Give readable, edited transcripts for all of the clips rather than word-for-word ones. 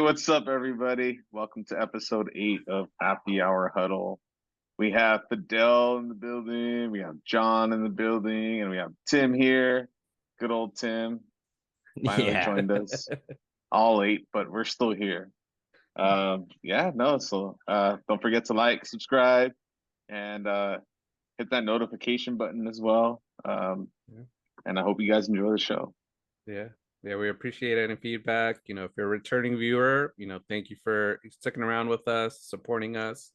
What's up, everybody? Welcome to episode 8 of Happy Hour Huddle. We have Fidel in the building, we have John in the building, and we have Tim here. Good old Tim finally Yeah. joined us. All 8, but we're still here. Don't forget to like, subscribe, and hit that notification button as well. And I hope you guys enjoy the show. Yeah. Yeah, we appreciate any feedback. If you're a returning viewer, thank you for sticking around with us, supporting us.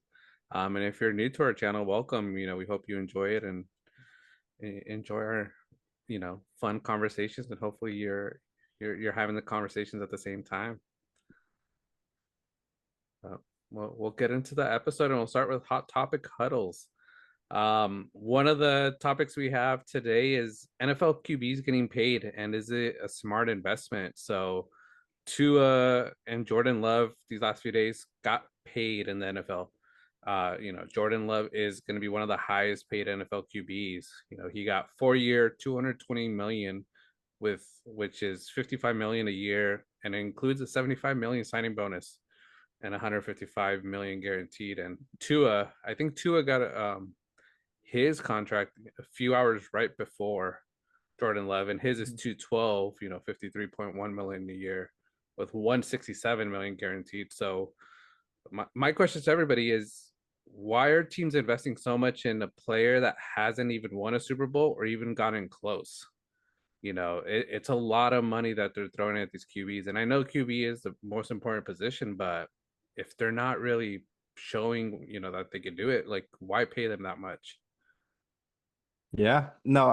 And if you're new to our channel, welcome. We hope you enjoy it and enjoy our, fun conversations, and hopefully you're having the conversations at the same time. Well, we'll get into the episode, and we'll start with hot topic huddles. One of the topics we have today is NFL QBs getting paid, and is it a smart investment? So Tua and Jordan Love these last few days got paid in the NFL. Jordan Love is going to be one of the highest paid NFL QBs. He got 4-year, 220 million, which is 55 million a year, and it includes a 75 million signing bonus and 155 million guaranteed. And I think Tua got his contract a few hours right before Jordan Love, and his is 212, 53.1 million a year with 167 million guaranteed. So my question to everybody is, why are teams investing so much in a player that hasn't even won a Super Bowl or even gotten close? It's a lot of money that they're throwing at these QBs. And I know QB is the most important position, but if they're not really showing, that they can do it, like, why pay them that much? Yeah, no,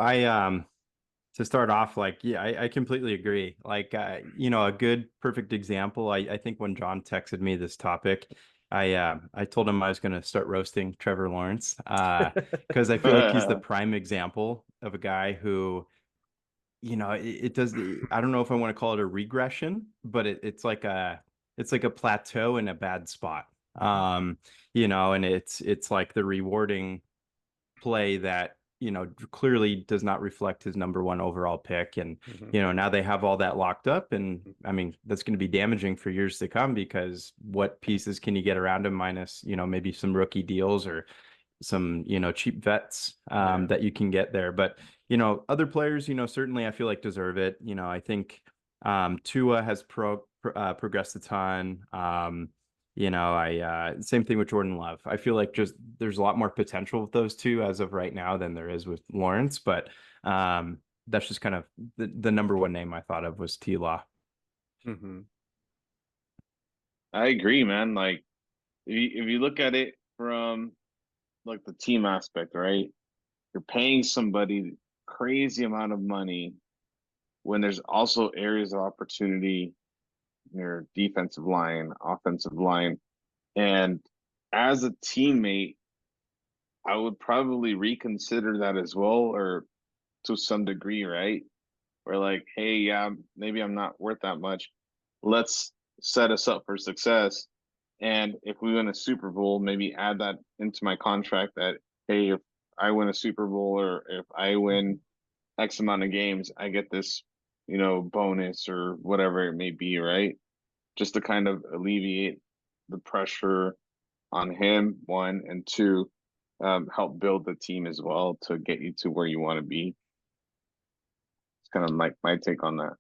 to start off, I completely agree. A good perfect example. I think when John texted me this topic, I told him I was going to start roasting Trevor Lawrence, because I feel like he's the prime example of a guy who, it does. I don't know if I want to call it a regression, but it's like a plateau in a bad spot. And it's like the rewarding play that clearly does not reflect his number one overall pick. And now they have all that locked up, and I mean that's going to be damaging for years to come, because what pieces can you get around him, minus maybe some rookie deals or some cheap vets that you can get there. But other players certainly I feel like deserve it. I think Tua has progressed a ton. Same thing with Jordan Love. I feel like just there's a lot more potential with those two as of right now than there is with Lawrence. But that's just kind of the number one name I thought of was T-Law. I agree, man. Like, if you look at it from like the team aspect, right? You're paying somebody crazy amount of money when there's also areas of opportunity in your defensive line, offensive line. And as a teammate, I would probably reconsider that as well, or to some degree, right? We're like, hey, yeah, maybe I'm not worth that much. Let's set us up for success. And if we win a Super Bowl, maybe add that into my contract that, hey, if I win a Super Bowl or if I win X amount of games, I get this, bonus or whatever it may be, right? Just to kind of alleviate the pressure on him, one, and two, help build the team as well to get you to where you want to be. It's kind of my take on that.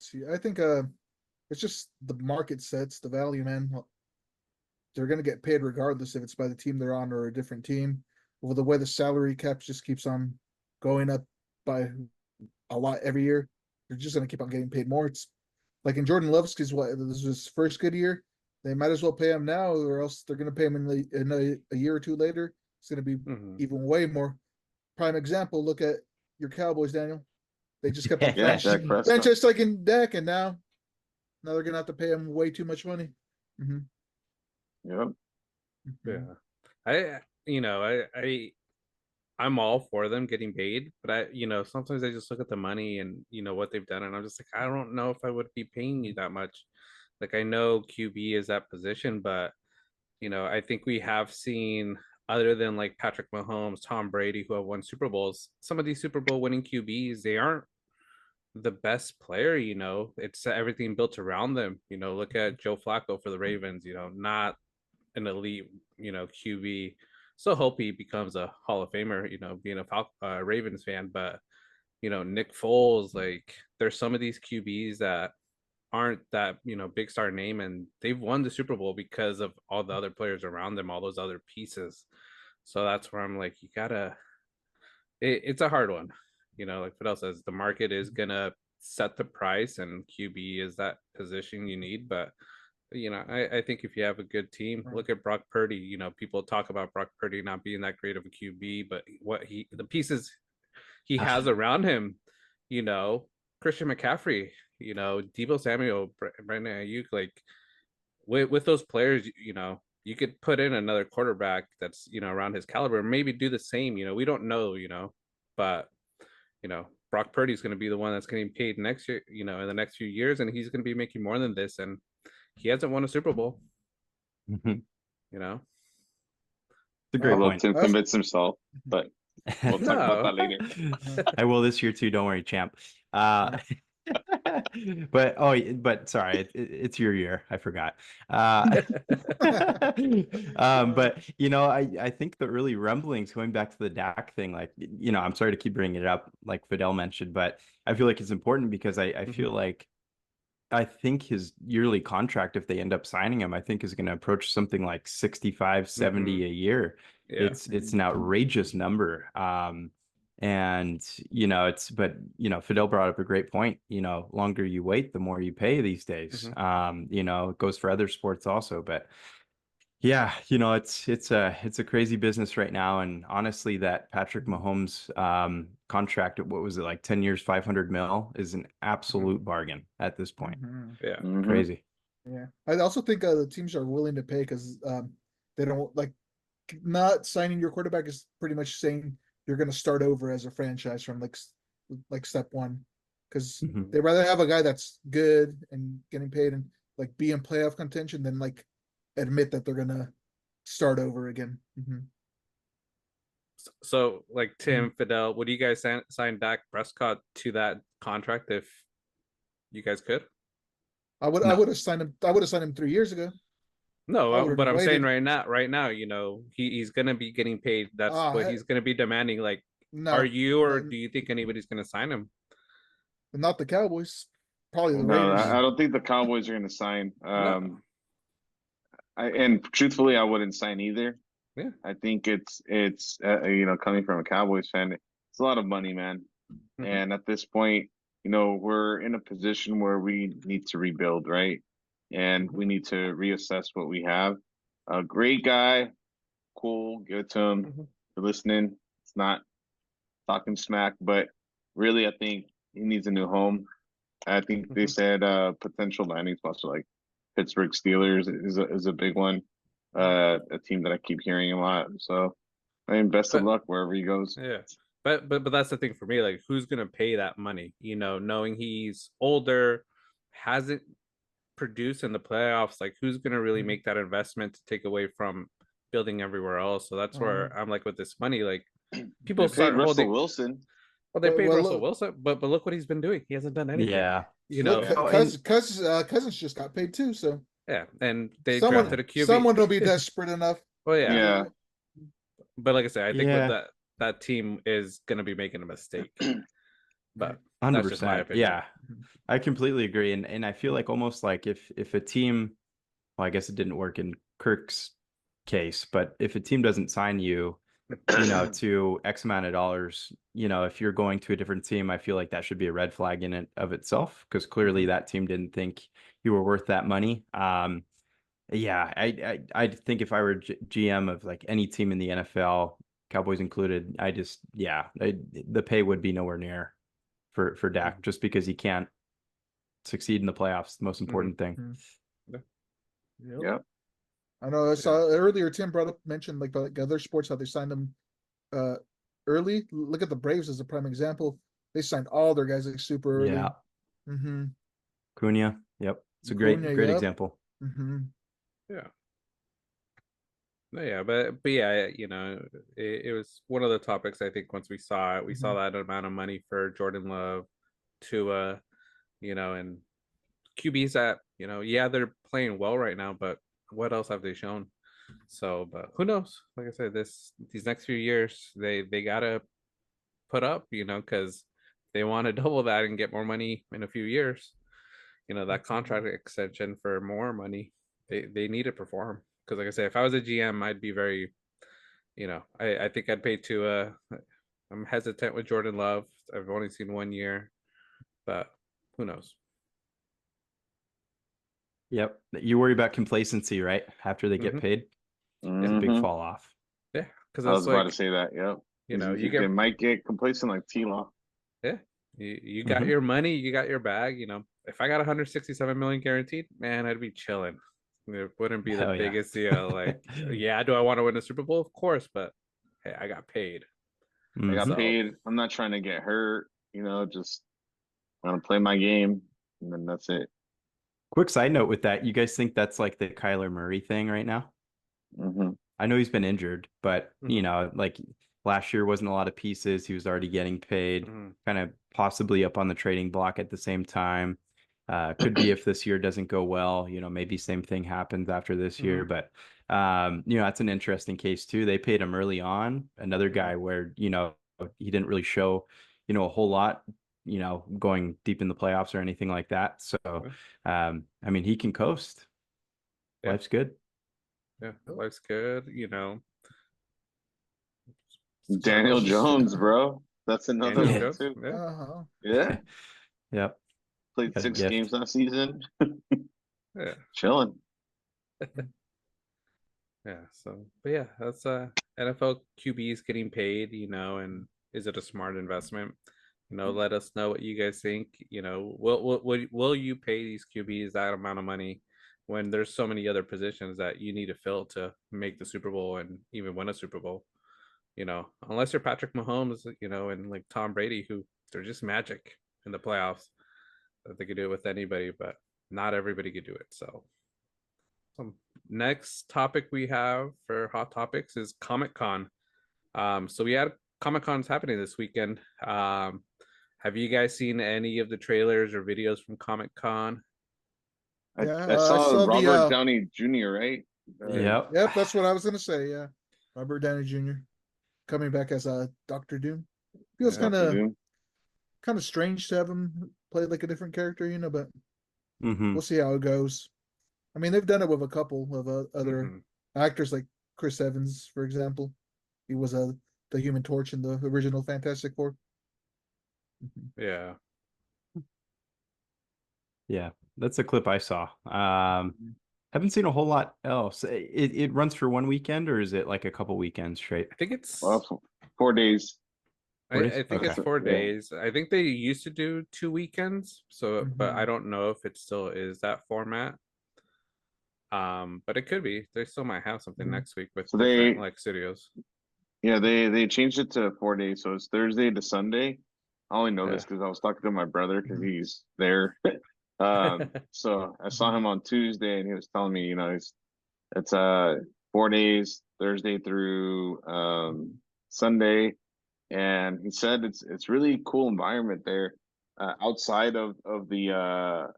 See, I think it's just the market sets the value, man. They're gonna get paid regardless if it's by the team they're on or a different team. Over the way the salary cap just keeps on going up by a lot every year, they're just gonna keep on getting paid more. It's like in Jordan Love's case, this is his first good year. They might as well pay him now, or else they're gonna pay him in a year or two later. It's gonna be even way more. Prime example, look at your Cowboys, Daniel. They just kept on franchise taking Dak, and now they're gonna have to pay him way too much money. Yep. Yeah. I'm all for them getting paid, but sometimes I just look at the money and what they've done, and I'm just like, I don't know if I would be paying you that much. Like, I know QB is that position, but I think we have seen, other than like Patrick Mahomes, Tom Brady, who have won Super Bowls, some of these Super Bowl winning QBs, they aren't the best player, it's everything built around them. Look at Joe Flacco for the Ravens, not an elite, QB. So hope he becomes a Hall of Famer, being a Ravens fan. But, Nick Foles, like there's some of these QBs that aren't that, big star name, and they've won the Super Bowl because of all the other players around them, all those other pieces. So that's where I'm like, it's a hard one. Like Fidel says, the market is gonna set the price, and QB is that position you need. But I think if you have a good team, look at Brock Purdy. People talk about Brock Purdy not being that great of a QB, but the pieces he has around him, Christian McCaffrey, Debo Samuel, Brandon Ayuk, like with those players, you could put in another quarterback that's around his caliber, maybe do the same. We don't know, but Brock Purdy's going to be the one that's getting paid next year, in the next few years, and he's going to be making more than this, and he hasn't won a Super Bowl. Mhm. It's a great I'll let point. Tim convince himself, but we'll talk about that later. I will this year too. Don't worry, champ. But sorry, it's your year. I forgot. But I think the early rumblings going back to the Dak thing, like, I'm sorry to keep bringing it up, like Fidel mentioned, but I feel like it's important because I feel like I think his yearly contract, if they end up signing him, I think is going to approach something like 65, 70 a year. Yeah. It's an outrageous number. And Fidel brought up a great point. Longer you wait, the more you pay these days. It goes for other sports also, but yeah, it's a crazy business right now. And honestly, that Patrick Mahomes contract, what was it, like 10 years, 500 mil is an absolute bargain at this point. Yeah. Crazy. Yeah. I also think the teams are willing to pay because they don't like not signing your quarterback is pretty much saying you're going to start over as a franchise from like step one, because they'd rather have a guy that's good and getting paid and like be in playoff contention than like admit that they're going to start over again. So like Tim, Fidel, would you guys sign Dak Prescott to that contract if you guys could? I would have signed him. I would have signed him 3 years ago. No, but I'm saying right now, he's gonna be getting paid. That's what he's gonna be demanding. Like, no, are you, or do you think anybody's gonna sign him? Not the Cowboys. Probably the No, Raiders. I don't think the Cowboys are going to sign. No. And truthfully, I wouldn't sign either. Yeah. I think it's coming from a Cowboys fan, it's a lot of money, man. And at this point, we're in a position where we need to rebuild, right? And we need to reassess what we have. A great guy, cool, give it to him. For listening. It's not talking smack, but really, I think he needs a new home. I think they said potential landing spots are like Pittsburgh Steelers is a big one. A team that I keep hearing a lot. So I mean, best of luck wherever he goes. Yeah. But that's the thing for me, like who's gonna pay that money? Knowing he's older, hasn't produced in the playoffs, like who's gonna really make that investment to take away from building everywhere else? So that's where I'm like with this money, like people start Russell Wilson. Well, they paid Russell Wilson, but look what he's been doing. He hasn't done anything. Yeah. Cousins just got paid too, so yeah, and they drafted a QB. Someone will be desperate enough. Oh yeah. Yeah. But like I said, I think with that team is gonna be making a mistake. But 100%. Yeah. I completely agree. And I feel like almost like if a team, well, I guess it didn't work in Kirk's case, but if a team doesn't sign you, to X amount of dollars, if you're going to a different team, I feel like that should be a red flag in and of itself, because clearly that team didn't think you were worth that money. Yeah, I think if I were GM of like any team in the NFL, Cowboys included, the pay would be nowhere near for Dak, just because he can't succeed in the playoffs. The most important thing. Yeah. I know I saw earlier Tim mentioned like other sports, how they signed them early. Look at the Braves as a prime example. They signed all their guys like super early. Yeah. Cunha. Yep. It's a great example. Yeah. No, yeah, but yeah, it was one of the topics. I think once we saw it, we saw that amount of money for Jordan Love, Tua, and QBs that, yeah, they're playing well right now, but what else have they shown? So, but who knows? Like I said, these next few years, they gotta put up, because they want to double that and get more money in a few years. That contract extension for more money, they need to perform. Because like I say, if I was a GM, I'd be very, I think I'd pay Tua. I'm hesitant with Jordan Love. I've only seen 1 year, but who knows? Yep. You worry about complacency, right? After they get paid, it's a big Mhm. fall off. Yeah, because I was it's about to like, say that. Yep. you They get, might get complacent like T-Law. yeah, you got Mhm. your money, you got your bag. If I got 167 million guaranteed, man, I'd be chilling. It wouldn't be the Hell yeah. biggest deal. Like, yeah, do I want to win the Super Bowl? Of course, but hey, I got paid. I got Mhm. paid. I'm not trying to get hurt. Just want to play my game, and then that's it. Quick side note with that, you guys think that's like the Kyler Murray thing right now? Hmm. I know he's been injured, but Mhm. like last year wasn't a lot of pieces. He was already getting paid, Mhm. kind of possibly up on the trading block at the same time. Could be if this year doesn't go well, maybe same thing happens after this year. Mhm. But that's an interesting case too. They paid him early on. Another guy where, he didn't really show, a whole lot, going deep in the playoffs or anything like that. So I mean, he can coast. Yeah, Life's good. yeah, life's good. Daniel Jones, bro. That's another Daniel Yeah. one Jones. too. Yeah, Uh-huh. Yeah, Yep. played Got a 6 games gift. last season. yeah, Chilling. yeah. So, but yeah, that's NFL QBs getting paid. And is it a smart investment? Let us know what you guys think. Will you pay these QBs that amount of money when there's so many other positions that you need to fill to make the Super Bowl and even win a Super Bowl? Unless you're Patrick Mahomes, and like Tom Brady, who they're just magic in the playoffs. That they could do it with anybody, but not everybody could do it. So, next topic we have for hot topics is Comic Con. So we had Comic Cons happening this weekend. Have you guys seen any of the trailers or videos from Comic Con? Yeah, I I saw saw Robert the Downey Jr., right? Yep. yep, that's what I was gonna say, yeah. Robert Downey Jr. coming back as a Doctor Doom. Feels Yeah. Dr. Doom. kind of strange to have him play like a different character, but Mm-hmm. we'll see how it goes. I mean, they've done it with a couple of other Mhm. actors, like Chris Evans, for example. He was the Human Torch in the original Fantastic Four. Yeah. Yeah. That's a clip I saw. Haven't seen a whole lot else. It runs for one weekend, or is it like a couple weekends straight? I think it's Well, 4 days. 4 days? I think Okay. it's 4 Yeah. days. I think they used to do 2 weekends, so but I Mhm. don't know if it still is that format. But it could be. They still might have something Mhm. next week with So different like studios. they changed it to 4 days, so it's Thursday to Sunday. I only know this Yeah. because I was talking to my brother because Mhm. he's there. So I saw him on Tuesday and he was telling me, it's 4 days, Thursday through Sunday, and he said it's really cool environment there. Outside of the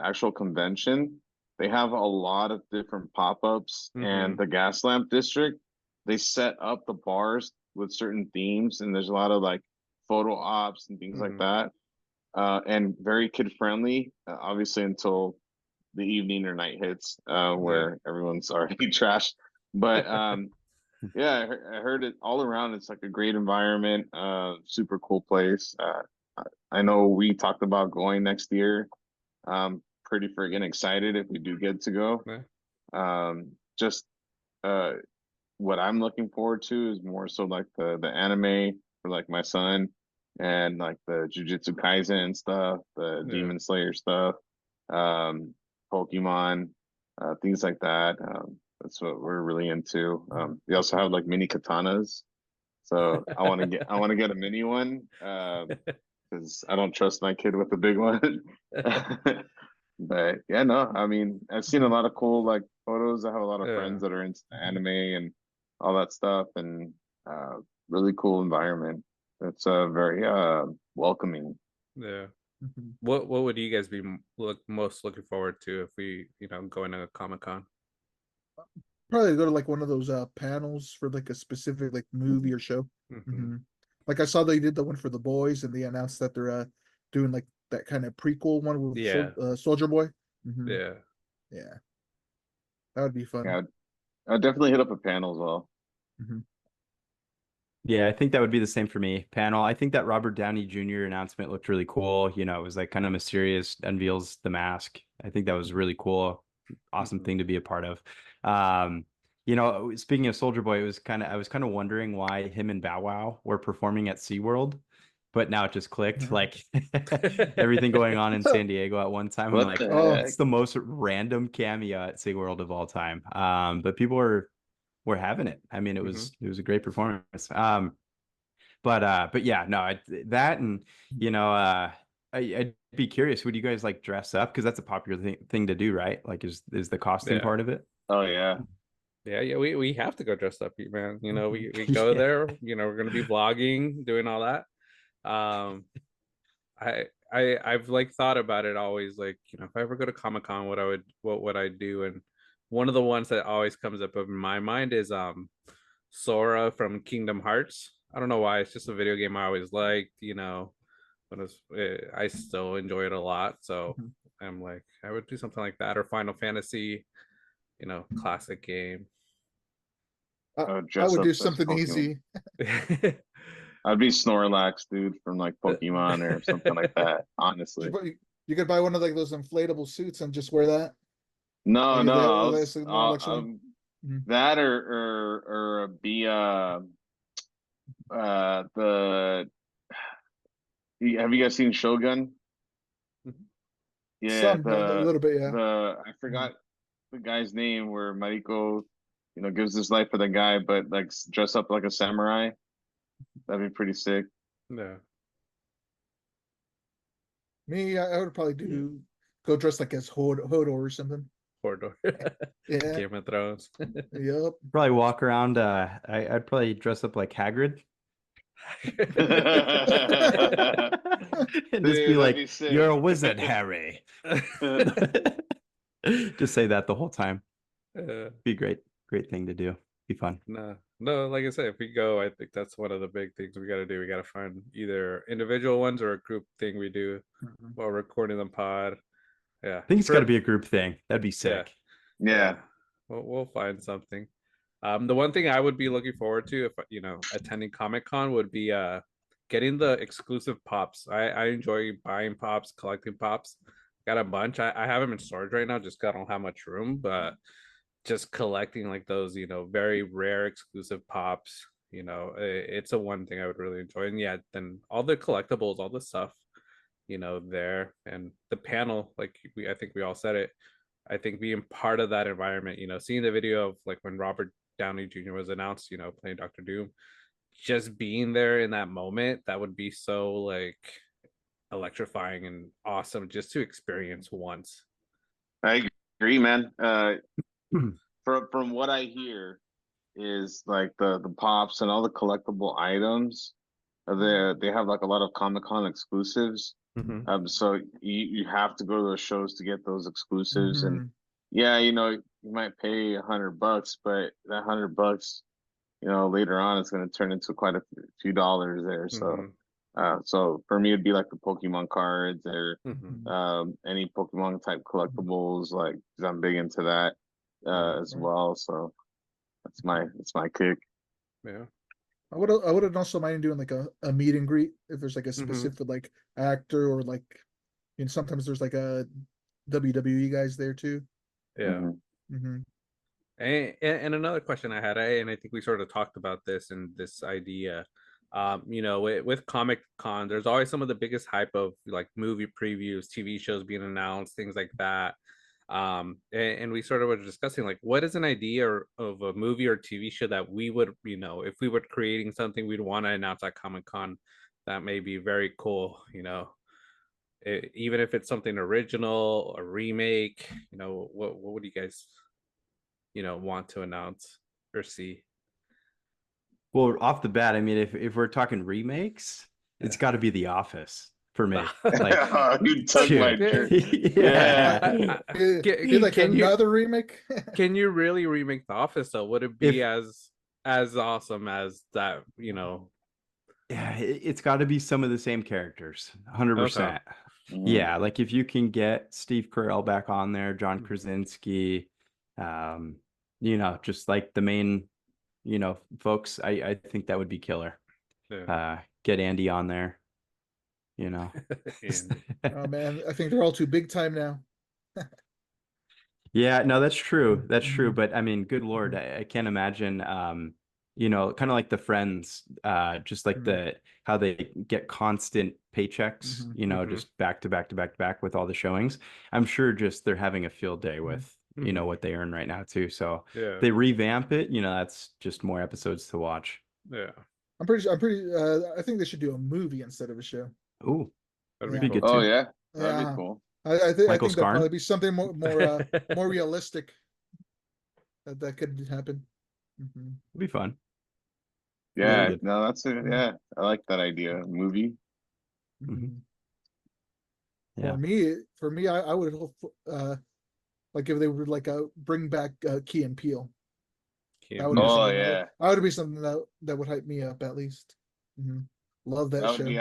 actual convention, they have a lot of different pop-ups, and Mhm. the gas lamp district, they set up the bars with certain themes, and there's a lot of like photo ops and things like Mhm. that. And very kid friendly, obviously until the evening or night hits, Yeah. where everyone's already trashed. But yeah, I heard it all around. It's like a great environment, super cool place. I know we talked about going next year. Pretty friggin' excited if we do get to go. Yeah. Just uh, what I'm looking forward to is more so like the anime for like my son, and like the Jujutsu Kaisen stuff, the Yeah. Demon Slayer stuff, um, Pokemon, things like that. That's what we're really into. We also have like mini katanas, so I want to get a mini one, because I don't trust my kid with the big one. But yeah, no, I mean, I've seen a lot of cool like photos. I have a lot of Yeah. friends that are into anime and all that stuff, and really cool environment. It's very welcoming. Yeah. Mhm. What would you guys be most looking forward to if we, going to a Comic-Con? Probably go to like one of those panels for like a specific like movie or show. Mhm. Like I saw they did the one for the boys, and they announced that they're doing like that kind of prequel one with Yeah. Soldier Boy. Mhm. Yeah. Yeah, that would be fun. Yeah, I'd definitely hit up a panel as well. Mhm. Yeah, I think that would be the same for me. Panel. I think that Robert Downey Jr. announcement looked really cool. You know, it was like kind of mysterious, unveils the mask. I think that was really cool. Awesome Mhm. thing to be a part of. You know, speaking of Soldier Boy, I was kind of wondering why him and Bow Wow were performing at SeaWorld, but now it just clicked. Like everything going on in San Diego at one time. I'm What like, the Oh, heck? it's the most random cameo at SeaWorld of all time. But people were having it. I mean, Mhm. it was a great performance. But yeah, no, that and you know, I'd be curious. Would you guys like dress up? Because that's a popular thing to do, right? Like, is the costume Yeah. part of it? Oh yeah. Yeah, we have to go dressed up, man. We go Yeah. there, we're gonna be vlogging, doing all that. Um, I've like thought about it always, like, if I ever go to Comic-Con, what would I do? And one of the ones that always comes up in my mind is Sora from Kingdom Hearts. I don't know why, it's just a video game I always liked, when I still enjoy it a lot. So Mhm. I'm like, I would do something like that, or Final Fantasy, classic game. I, I would I dress would up do as something Pokemon. easy. I'd be Snorlax, dude, from like Pokemon or something like that. Honestly, You could buy one of like those inflatable suits and just wear that. no, Maybe no. that's more like something. Mhm. That or be the have you guys seen Shogun? Yeah, Some a little bit, yeah. I Mhm. forgot the guy's name where Mariko, gives his life for the guy, but like dress up like a samurai. That'd be pretty sick. Yeah. Me, I would probably go dressed like as Hodor or something. Hodor. Yeah. Game of Thrones. Yep. Probably walk around. I'd probably dress up like Hagrid and just be Dude, that'd like, be "You're sick. a wizard, Harry." Just say that the whole time. Be great, great thing to do. Be fun. No, like I said, if we go, I think that's one of the big things we got to do. We got to find either individual ones or a group thing we do Mhm. while recording the pod. Yeah. I think it's got to be a group thing. That'd be Yeah. sick. Yeah. Yeah. We'll find something. The one thing I would be looking forward to if attending Comic-Con would be getting the exclusive pops. I enjoy buying pops, collecting pops. Got a bunch. I have them in storage right now, just 'cause I don't have much room, but just collecting like those, very rare exclusive pops, it's a one thing I would really enjoy. And yeah, then all the collectibles, all the stuff, there, and the panel, like I think we all said it. I think being part of that environment, seeing the video of like when Robert Downey Jr. was announced, playing Doctor Doom, just being there in that moment, that would be so like electrifying and awesome just to experience once. I agree, man. From what I hear is like the pops and all the collectible items. They have like a lot of Comic-Con exclusives. Mhm. So you have to go to those shows to get those exclusives. And Mhm. yeah, you might pay $100, but that $100, later on it's going to turn into quite a few dollars there. So Mhm. so for me it'd be like the Pokemon cards or Mhm. Mhm. any Pokemon type Mhm. collectibles, like 'cause I'm big into that Mhm. as well. So that's my kick. Yeah. I wouldn't also mind doing like a meet and greet if there's like a Mhm. specific like actor or like sometimes there's like a WWE guys there too. Yeah. Mhm. Hmm. And another question I had, and I think we sort of talked about this and this idea, with Comic Con, there's always some of the biggest hype of like movie previews, TV shows being announced, things like that. And we sort of were discussing like, what is an idea of a movie or TV show that we would, if we were creating something, we'd want to announce at Comic Con that may be very cool, even if it's something original, a remake, what would you guys want to announce or see? Well, off the bat, I mean, if we're talking remakes, it's Yeah. got to be The Office for me. Like, you took my dude. shirt. Yeah. Get like Can you another remake. can you really remake The Office though? Would it be If as awesome as that? You know. yeah, it's got to be some of the same characters, 100%. Mhm. Yeah, like if you can get Steve Carell back on there, John Mhm. Krasinski, you know, just like the main, you know, folks, I think that would be killer. Yeah. Get Andy on there, you know. Andy. Oh man, I think they're all too big time now. Yeah, no, that's true. That's true. Mhm. But I mean, good Lord, Mhm. I can't imagine, you know, kind of like the Friends, just like Mhm. how they get constant paychecks, Mhm. you know, Mhm. just back to back to back to back with all the showings. I'm sure just they're having a field day with, you know, Mhm. what they earn right now too. So Yeah. they revamp it, you know, that's just more episodes to watch. Yeah. I think they should do a movie instead of a show. Ooh, That'd Yeah. be be cool. good Oh too. yeah, that'd be Yeah. cool. I Michael think there'll Scarn. probably be something more realistic that could happen. Mhm. It'd be fun. Really Yeah, good. no, that's it. Yeah, I like that idea. Movie. Mhm. Mhm. Yeah. For me, I would hope like if they would like bring back Key and Peele. That would be Yeah. Oh something yeah, that would be something that would hype me up at least. Mhm. Love that that would show. be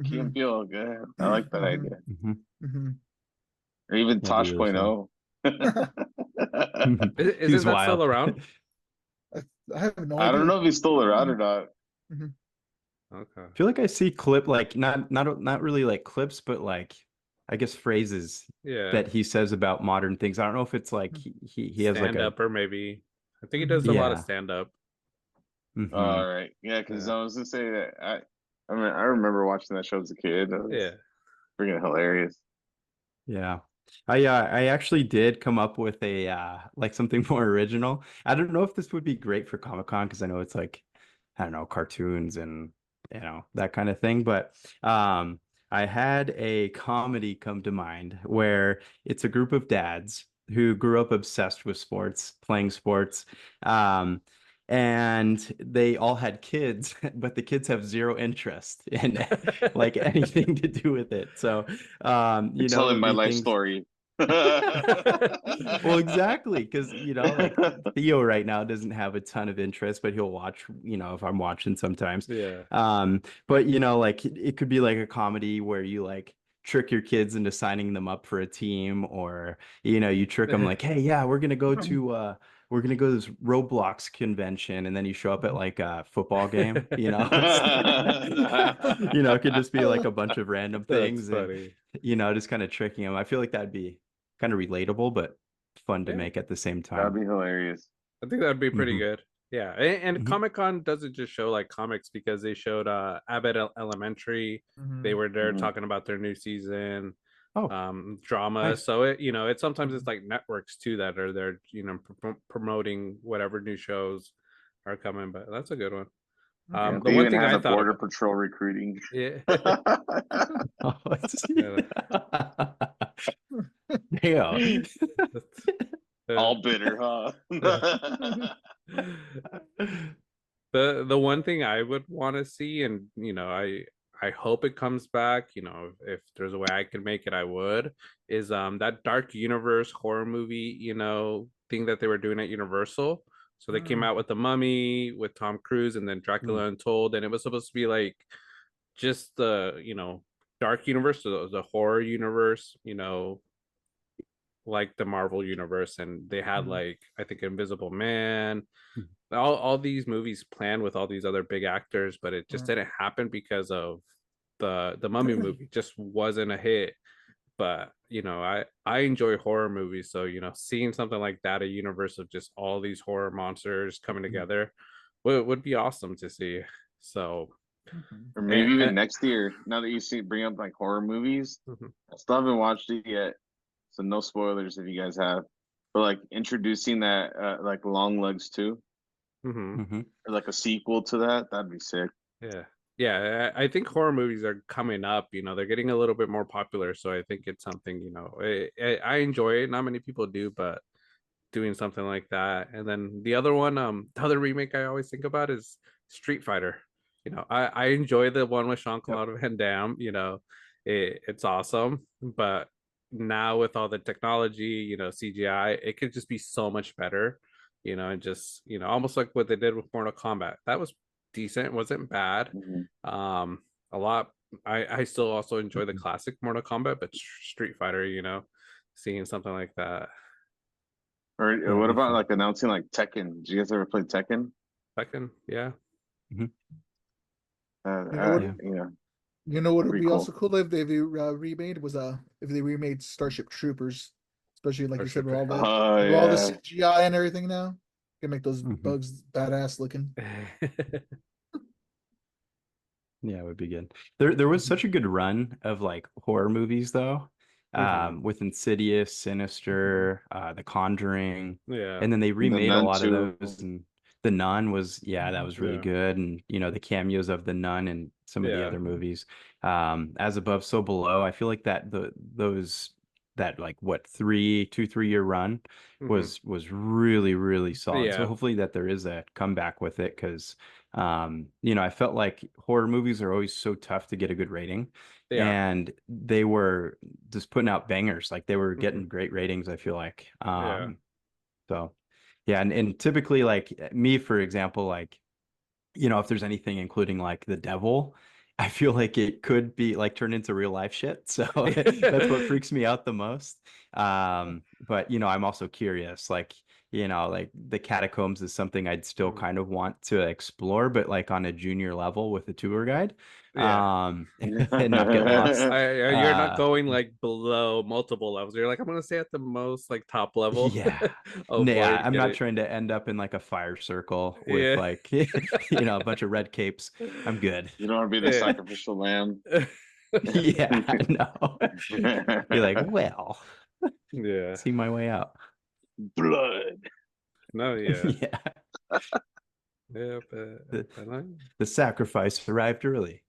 Key and Mhm. Peele. Good. I like that Mhm. idea. Hmm. Mhm. Or even That'd be really fun. Tosh.0. Isn't He's that still wild. around? I have no I don't idea. know if he's still around or not. Mhm. Okay. I feel like I see like not really like clips, but like I guess phrases Yeah. that he says about modern things. I don't know if it's like he has like Stand a up or maybe. I think he Mhm. does a lot of yeah. stand up. Hmm. All right, yeah, because Yeah. I was gonna say that I mean, I remember watching that show as a kid. That was Yeah. freaking hilarious. Yeah. I actually did come up with a like something more original. I don't know if this would be great for Comic-Con because I know it's like I don't know, cartoons and you know, that kind of thing, but I had a comedy come to mind where it's a group of dads who grew up obsessed with sports, playing sports. Um and they all had kids, but the kids have zero interest in like anything to do with it. So You're you know, it telling would my be life things. story. Well, exactly, because you know, like Theo right now doesn't have a ton of interest, but he'll watch, you know, if I'm watching sometimes. Yeah. But you know, like it could be like a comedy where you like trick your kids into signing them up for a team, or you know, you trick them like, hey, yeah, we're gonna go to this Roblox convention, and then you show up at like a football game, you know. You know, it could just be like a bunch of random That's things and funny. you know, just kind of tricking them. I feel like that'd be kind of relatable, but fun to Yeah. make at the same That'd time. be hilarious. I think that'd be pretty Hmm. good. Yeah. And Hmm. Comic-Con doesn't just show like comics because they showed Abbott Elementary. They Mhm. were there Mhm. talking about their new season, Oh, drama. nice. So it sometimes it's like networks too that are there, promoting whatever new shows are coming, but that's a good one. Yeah, The they one even thing had I the thought border about. patrol recruiting. Yeah. Oh, it's- Yeah. Damn. Uh, All bitter, huh? uh, the one thing I would want to see, and I hope it comes back, if there's a way I could make it, I would, is that dark universe horror movie, thing that they were doing at Universal. So they came Mm. out with the Mummy with Tom Cruise and then Mm. Dracula Untold, and it was supposed to be like just the dark universe, the horror universe, like the Marvel universe, and they had Mhm. like I think Invisible Man, all these movies planned with all these other big actors, but it just Mm. didn't happen because of the Mummy movie just wasn't a hit. But I enjoy horror movies, so seeing something like that, a universe of just all these horror monsters coming together, would be awesome to see. So Mhm. Or maybe and even next year. Now that you see bring up like horror movies, mhm, I still haven't watched it yet, so no spoilers if you guys have. But like introducing that like Long Legs too, mhm. Hmm. or like a sequel to that, that'd be sick. Yeah. Yeah, I think horror movies are coming up, they're getting a little bit more popular, so I think it's something, I enjoy it. Not many people do, but doing something like that. And then the other one, the other remake I always think about is Street Fighter. I enjoy the one with Jean Yep. Claude Van Damme, it's awesome. But now with all the technology, CGI, it could just be so much better, and just, almost like what they did with Mortal Kombat. That was decent, wasn't bad. Mhm. A lot. I still also enjoy the Mhm. classic Mortal Kombat, but Street Fighter, seeing something like that. Or That'd what be about fun. like announcing like Tekken? Did you guys ever play Tekken? Second, yeah. You know what? Yeah. You know what would Pretty be cool. also cool if they remade was if they remade Starship Troopers, especially like you said with Starship all the Oh yeah. CGI and everything now. Can make those Mhm. bugs badass looking. Yeah, it would be good. There was such a good run of like horror movies though. Mhm. With Insidious, Sinister, The Conjuring, Yeah. and then they The remade a Nun lot of too. those. And The Nun was, yeah, that was really Yeah. good. And the cameos of The Nun and some of the Yeah. other movies. As Above, So Below. I feel like that like what 3 year run Mhm. was really, really solid. So Yeah. hopefully that there is a comeback with it, because I felt like horror movies are always so tough to get a good rating, Yeah. and they were just putting out bangers. Like they were Mhm. getting great ratings, I feel like. Yeah. So yeah, and typically like me, for example, like, if there's anything including like the devil, I feel like it could be like turned into real life shit. So that's what freaks me out the most. But I'm also curious, like, like the catacombs is something I'd still Mhm. kind of want to explore, but like on a junior level with a tour guide, Yeah. and not get lost. You're not going like below multiple levels. You're like, I'm gonna stay at the most like top level. Yeah. Yeah, Avoid I'm not getting. trying to end up in like a fire circle with Yeah. like, a bunch of red capes. I'm good. You don't want to be the Yeah. sacrificial lamb. Yeah, no. Be like, well, Yeah. see my way out. Blood. No, yeah. Yeah. Yeah, but The, I like. the sacrifice arrived early.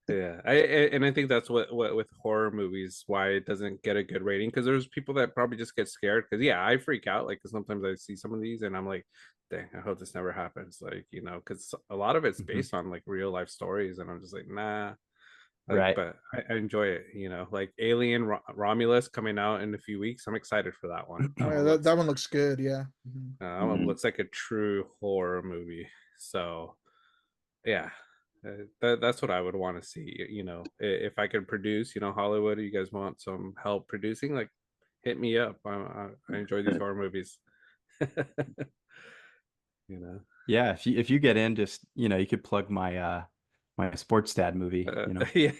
Yeah, and I think that's what with horror movies, why it doesn't get a good rating, because there's people that probably just get scared, because yeah, I freak out, like 'cause sometimes I see some of these and I'm like, dang, I hope this never happens, like, because a lot of it's Mhm. based on like real life stories, and I'm just like, nah, like, Right. but I enjoy it, like Alien Romulus coming out in a few weeks. I'm excited for that one. That Oh, yeah, one that looks one looks good. Yeah. Mhm. that one Mhm. looks like a true horror movie. So yeah, that's what I would want to see. If I could produce, Hollywood, you guys want some help producing, like hit me up. I enjoy these horror movies. you know Yeah, if you get in, just you could plug my sports dad movie. yeah.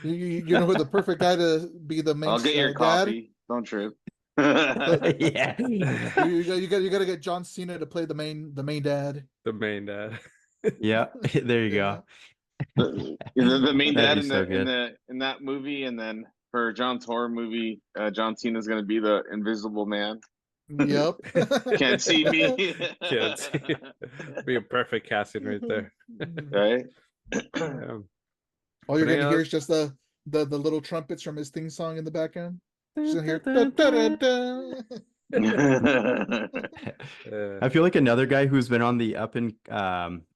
You know who the perfect guy to be the main I'll get your dad? coffee. Don't trip. Yeah. You gotta get John Cena to play the main dad. The main dad. Yeah, there you Yeah. go. The main That'd dad be in so the in good. the in that movie, and then for John's horror movie, John Cena's gonna be the Invisible Man. Yep. Can't see me. Can't see. Be a perfect casting right there. Right? Yeah. All you're But gonna yeah, hear is just the little trumpets from his theme song in the background. Just gonna hear da, da, da, da. I feel like another guy who's been on the up and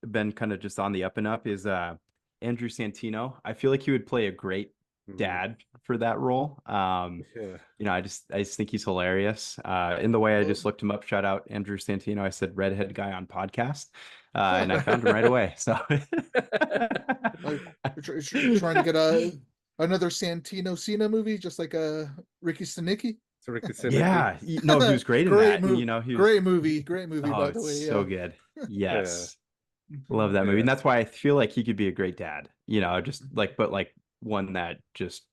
been kind of just on the up and up is Andrew Santino. I feel like he would play a great mhm. dad for that role. Yeah. I just think he's hilarious. In the way I just looked him up, shout out Andrew Santino. I said redhead guy on podcast, and I found him right away. So Like you're trying to get another Santino Cena movie, just like Ricky Stenicki. So Ricky Synicki. yeah, no, he was great in that. He was, Great movie, oh, by the it's way. so Yeah. good. Yeah. Yes. Love Mhm. that movie. Yeah. And that's why I feel like he could be a great dad, just like, but like one that just,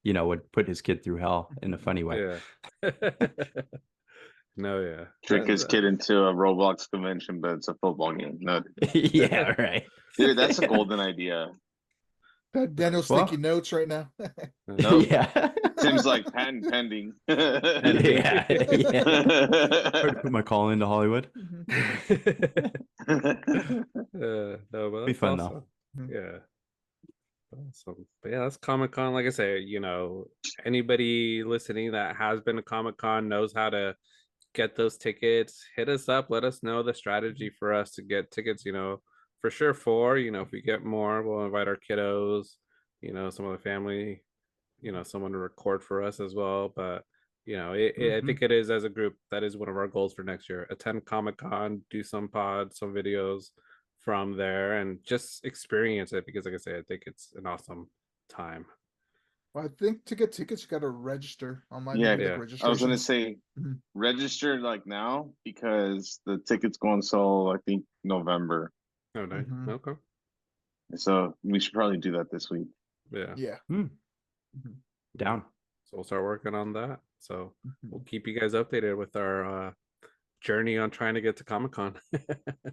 would put his kid through hell in a funny way. Yeah. No, yeah. Trick his kid into a Roblox convention, but it's a football game. No, Yeah, right. dude, that's a golden idea. Daniel's Well, taking notes right now. Nope. yeah. Seems like patent pending. Pending. Yeah, yeah. Hard to put my call into Hollywood. No, but Be that's fun though. awesome. Yeah. Awesome. But yeah, that's Comic Con. Like I say, anybody listening that has been to Comic Con knows how to get those tickets. Hit us up. Let us know the strategy for us to get tickets, for sure 4. If we get more, we'll invite our kiddos, some of the family, someone to record for us as well. But I think it is, as a group, that is one of our goals for next year. Attend Comic-Con, do some pods, some videos from there, and just experience it, because like I say, I think it's an awesome time. Well, I think to get tickets, you got to register online. Yeah, Maybe like yeah. I was gonna registrations. say Mhm. register like now because the tickets go on sale I think November. Oh, nice. Mhm. Okay. So we should probably do that this week. Yeah. Yeah. Hmm. Mhm. Down. So we'll start working on that. So Mhm. we'll keep you guys updated with our journey on trying to get to Comic-Con.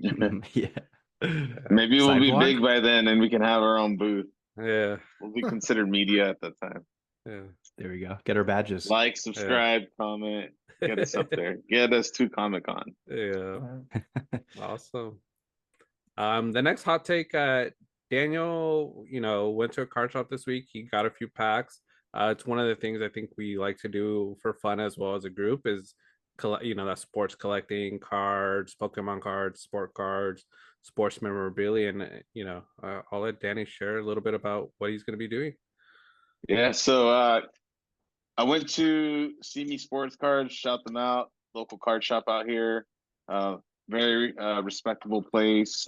Yeah. Maybe we'll Side be vlog? big by then and we can have our own booth. Yeah. We'll be considered media at that time. Yeah. There we go. Get our badges. Like, subscribe, comment, get us up there. Get us to Comic-Con. Yeah. Uh, Awesome. The next hot take, Daniel, went to a card shop this week. He got a few packs. It's one of the things I think we like to do for fun as well as a group is collect, that sports collecting cards, Pokemon cards, sport cards, sports memorabilia, and I'll let Danny share a little bit about what he's going to be doing. Yeah, so I went to See Me Sports Cards, shout them out, local card shop out here. Very respectable place.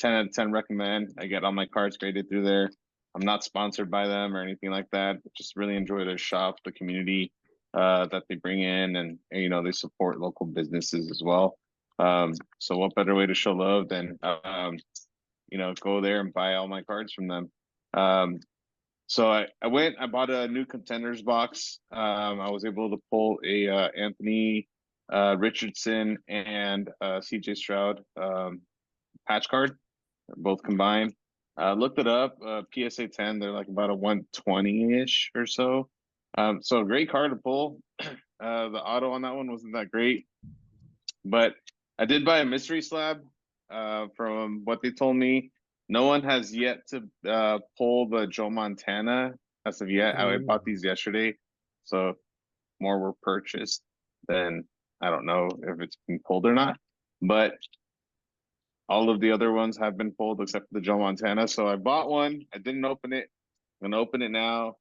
10 out of 10 recommend. I get all my cards graded through there. I'm not sponsored by them or anything like that. Just really enjoy their shop, the community that they bring in, and they support local businesses as well. So what better way to show love than go there and buy all my cards from them. So I bought a new contenders box. I was able to pull a Anthony Richardson and CJ Stroud patch card, both combined. Looked it up, PSA 10, they're like about a 120-ish or so. So a great card to pull. The auto on that one wasn't that great, but I did buy a mystery slab. From what they told me, no one has yet to pull the Joe Montana as of yet. I bought these yesterday, so more were purchased. Then I don't know if it's been pulled or not, but all of the other ones have been pulled except for the Joe Montana. So I bought one. I didn't open it. I'm gonna open it now.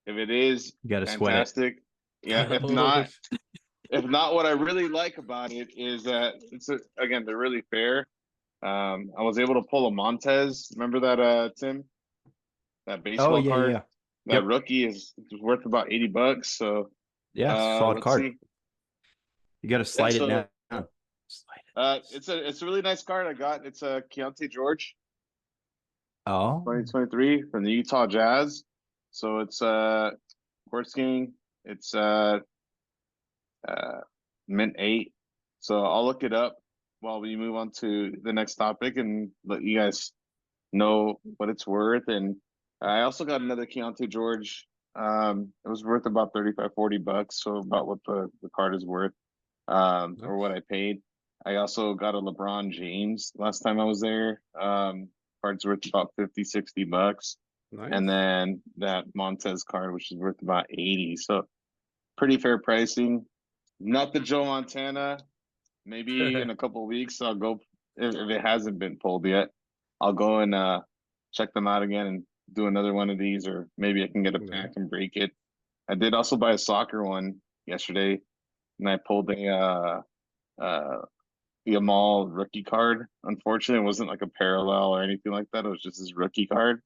If it is, You got to sweat it. fantastic. Yeah. If not, what I really like about it is that again, they're really fair. I was able to pull a Montez. Remember that, Tim? That Oh, baseball yeah, card? yeah. That Yep. rookie is worth about $80. So Yeah, solid let's card. see. You got to slide it so, now. Slide it. It's a really nice card I got. It's a Keontae George, Oh, 2023 from the Utah Jazz. So it's court skiing. It's mint 8. So I'll look it up while we move on to the next topic and let you guys know what it's worth. And I also got another Keontae George. It was worth about $35-40, so about what the card is worth, or what I paid. I also got a LeBron James last time I was there. Card's worth about $50-60. Nice. And then that Montez card, which is worth about 80. So pretty fair pricing. Not the Joe Montana. Maybe in a couple of weeks I'll go, if it hasn't been pulled yet, I'll go and check them out again and do another one of these, or maybe I can get a pack and break it. I did also buy a soccer one yesterday, and I pulled a Yamal rookie card. Unfortunately, it wasn't like a parallel or anything like that. It was just his rookie card.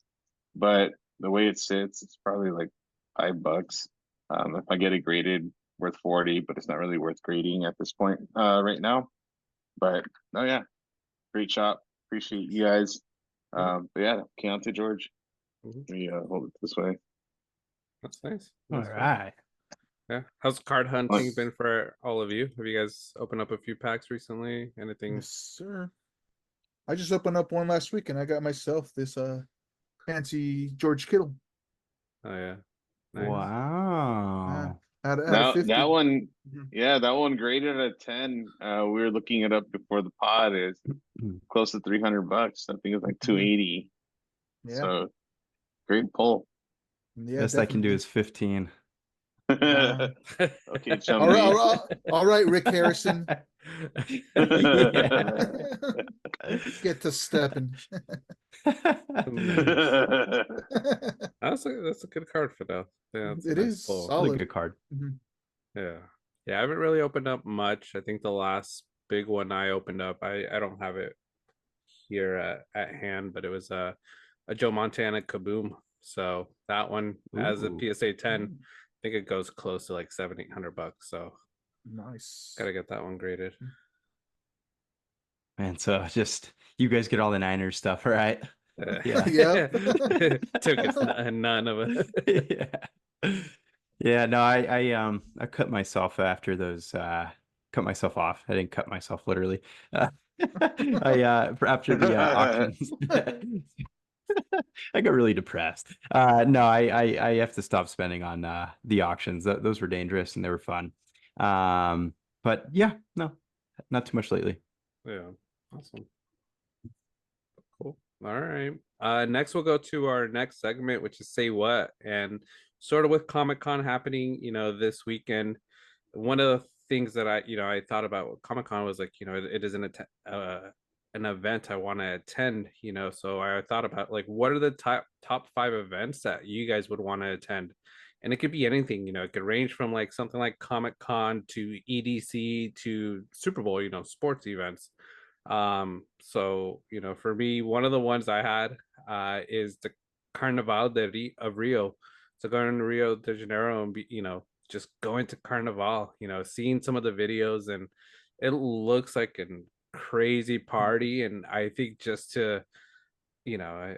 But the way it sits, it's probably like $5. If I get it graded, worth 40, but it's not really worth grading at this point right now. But oh yeah, great shop. Appreciate you guys. But yeah, Keontae George. Mhm. Let me hold it this way. That's nice. all That's fun. right. Yeah. How's card hunting been for all of you? Have you guys opened up a few packs recently? Anything? Yes, sir. I just opened up one last week and I got myself this fancy George Kittle. Oh yeah. Nice. Wow. Out of That 50. that one, Mhm. yeah, that one graded at 10. We were looking it up before the pod. Is close to $300. I think it's like 280. Yeah. So great pull. Yeah, Best I can do definitely. is 15. Okay, All Chumley. right, all right, Rick Harrison. Yeah. Get to stepping. Nice. That's a good card for now. Yeah, it's a It nice is pull. Really solid. good card. Mhm. Yeah. Yeah, I haven't really opened up much. I think the last big one I opened up, I don't have it here at hand, but it was a Joe Montana Kaboom. So that one as a Ooh. PSA 10, I think it goes close to like $700-800. So Nice. gotta get that one graded. And so just you guys get all the Niners stuff, right? Yeah. Yep. Took us none of it. Yeah. Yeah, no, I cut myself after those cut myself off. I didn't cut myself literally. After the auctions. I got really depressed. No, I have to stop spending on the auctions. Those were dangerous and they were fun. But yeah, no, not too much lately. Yeah, awesome. Cool. All right. Next we'll go to our next segment, which is Say What. And sort of with Comic-Con happening, this weekend, one of the things that I thought about with Comic-Con was like, it is an event I want to attend, so I thought about like what are the top 5 events that you guys would want to attend. And it could be anything, it could range from like something like Comic-Con to EDC to Super Bowl, sports events. So for me, one of the ones I had is the Carnaval of Rio. So going to Rio de Janeiro and just going to Carnival, seeing some of the videos, and it looks like a crazy party. And I think just to I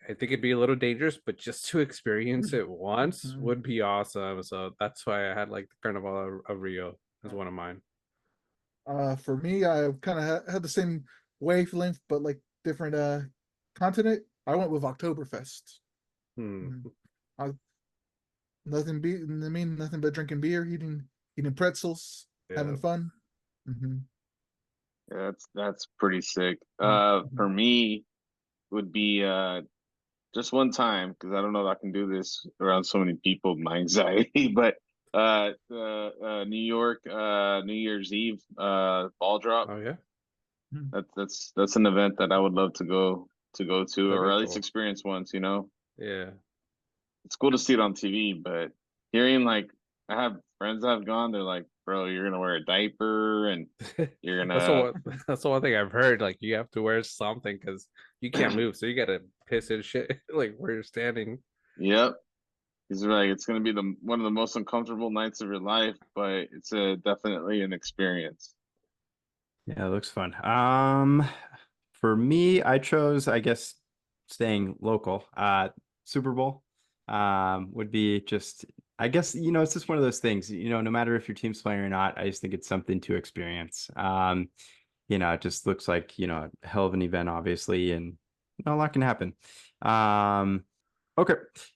think it'd be a little dangerous, but just to experience it once would be awesome. So that's why I had like the Carnival of Rio as one of mine. For me, I kind of had the same wavelength, but like different continent. I went with Oktoberfest. Nothing but drinking beer, eating pretzels, having fun. Yeah, that's pretty sick. For me, would be just one time, because I don't know if I can do this around so many people, my anxiety, but New York New Year's Eve ball drop. Oh yeah. That's an event that I would love to go to, That'd or be at least cool. experience once. Yeah. It's cool to see it on TV, but hearing like I have friends that have gone, they're like, bro, you're gonna wear a diaper and you're gonna that's the one thing I've heard. Like you have to wear something because you can't move, so you gotta piss and shit like where you're standing. Yep. He's right. It's gonna be one of the most uncomfortable nights of your life, but it's definitely an experience. Yeah, it looks fun. For me, I chose, I guess, staying local. Super Bowl would be just, I guess, it's just one of those things, no matter if your team's playing or not, I just think it's something to experience. It just looks like, a hell of an event, obviously, and a lot can happen. Okay.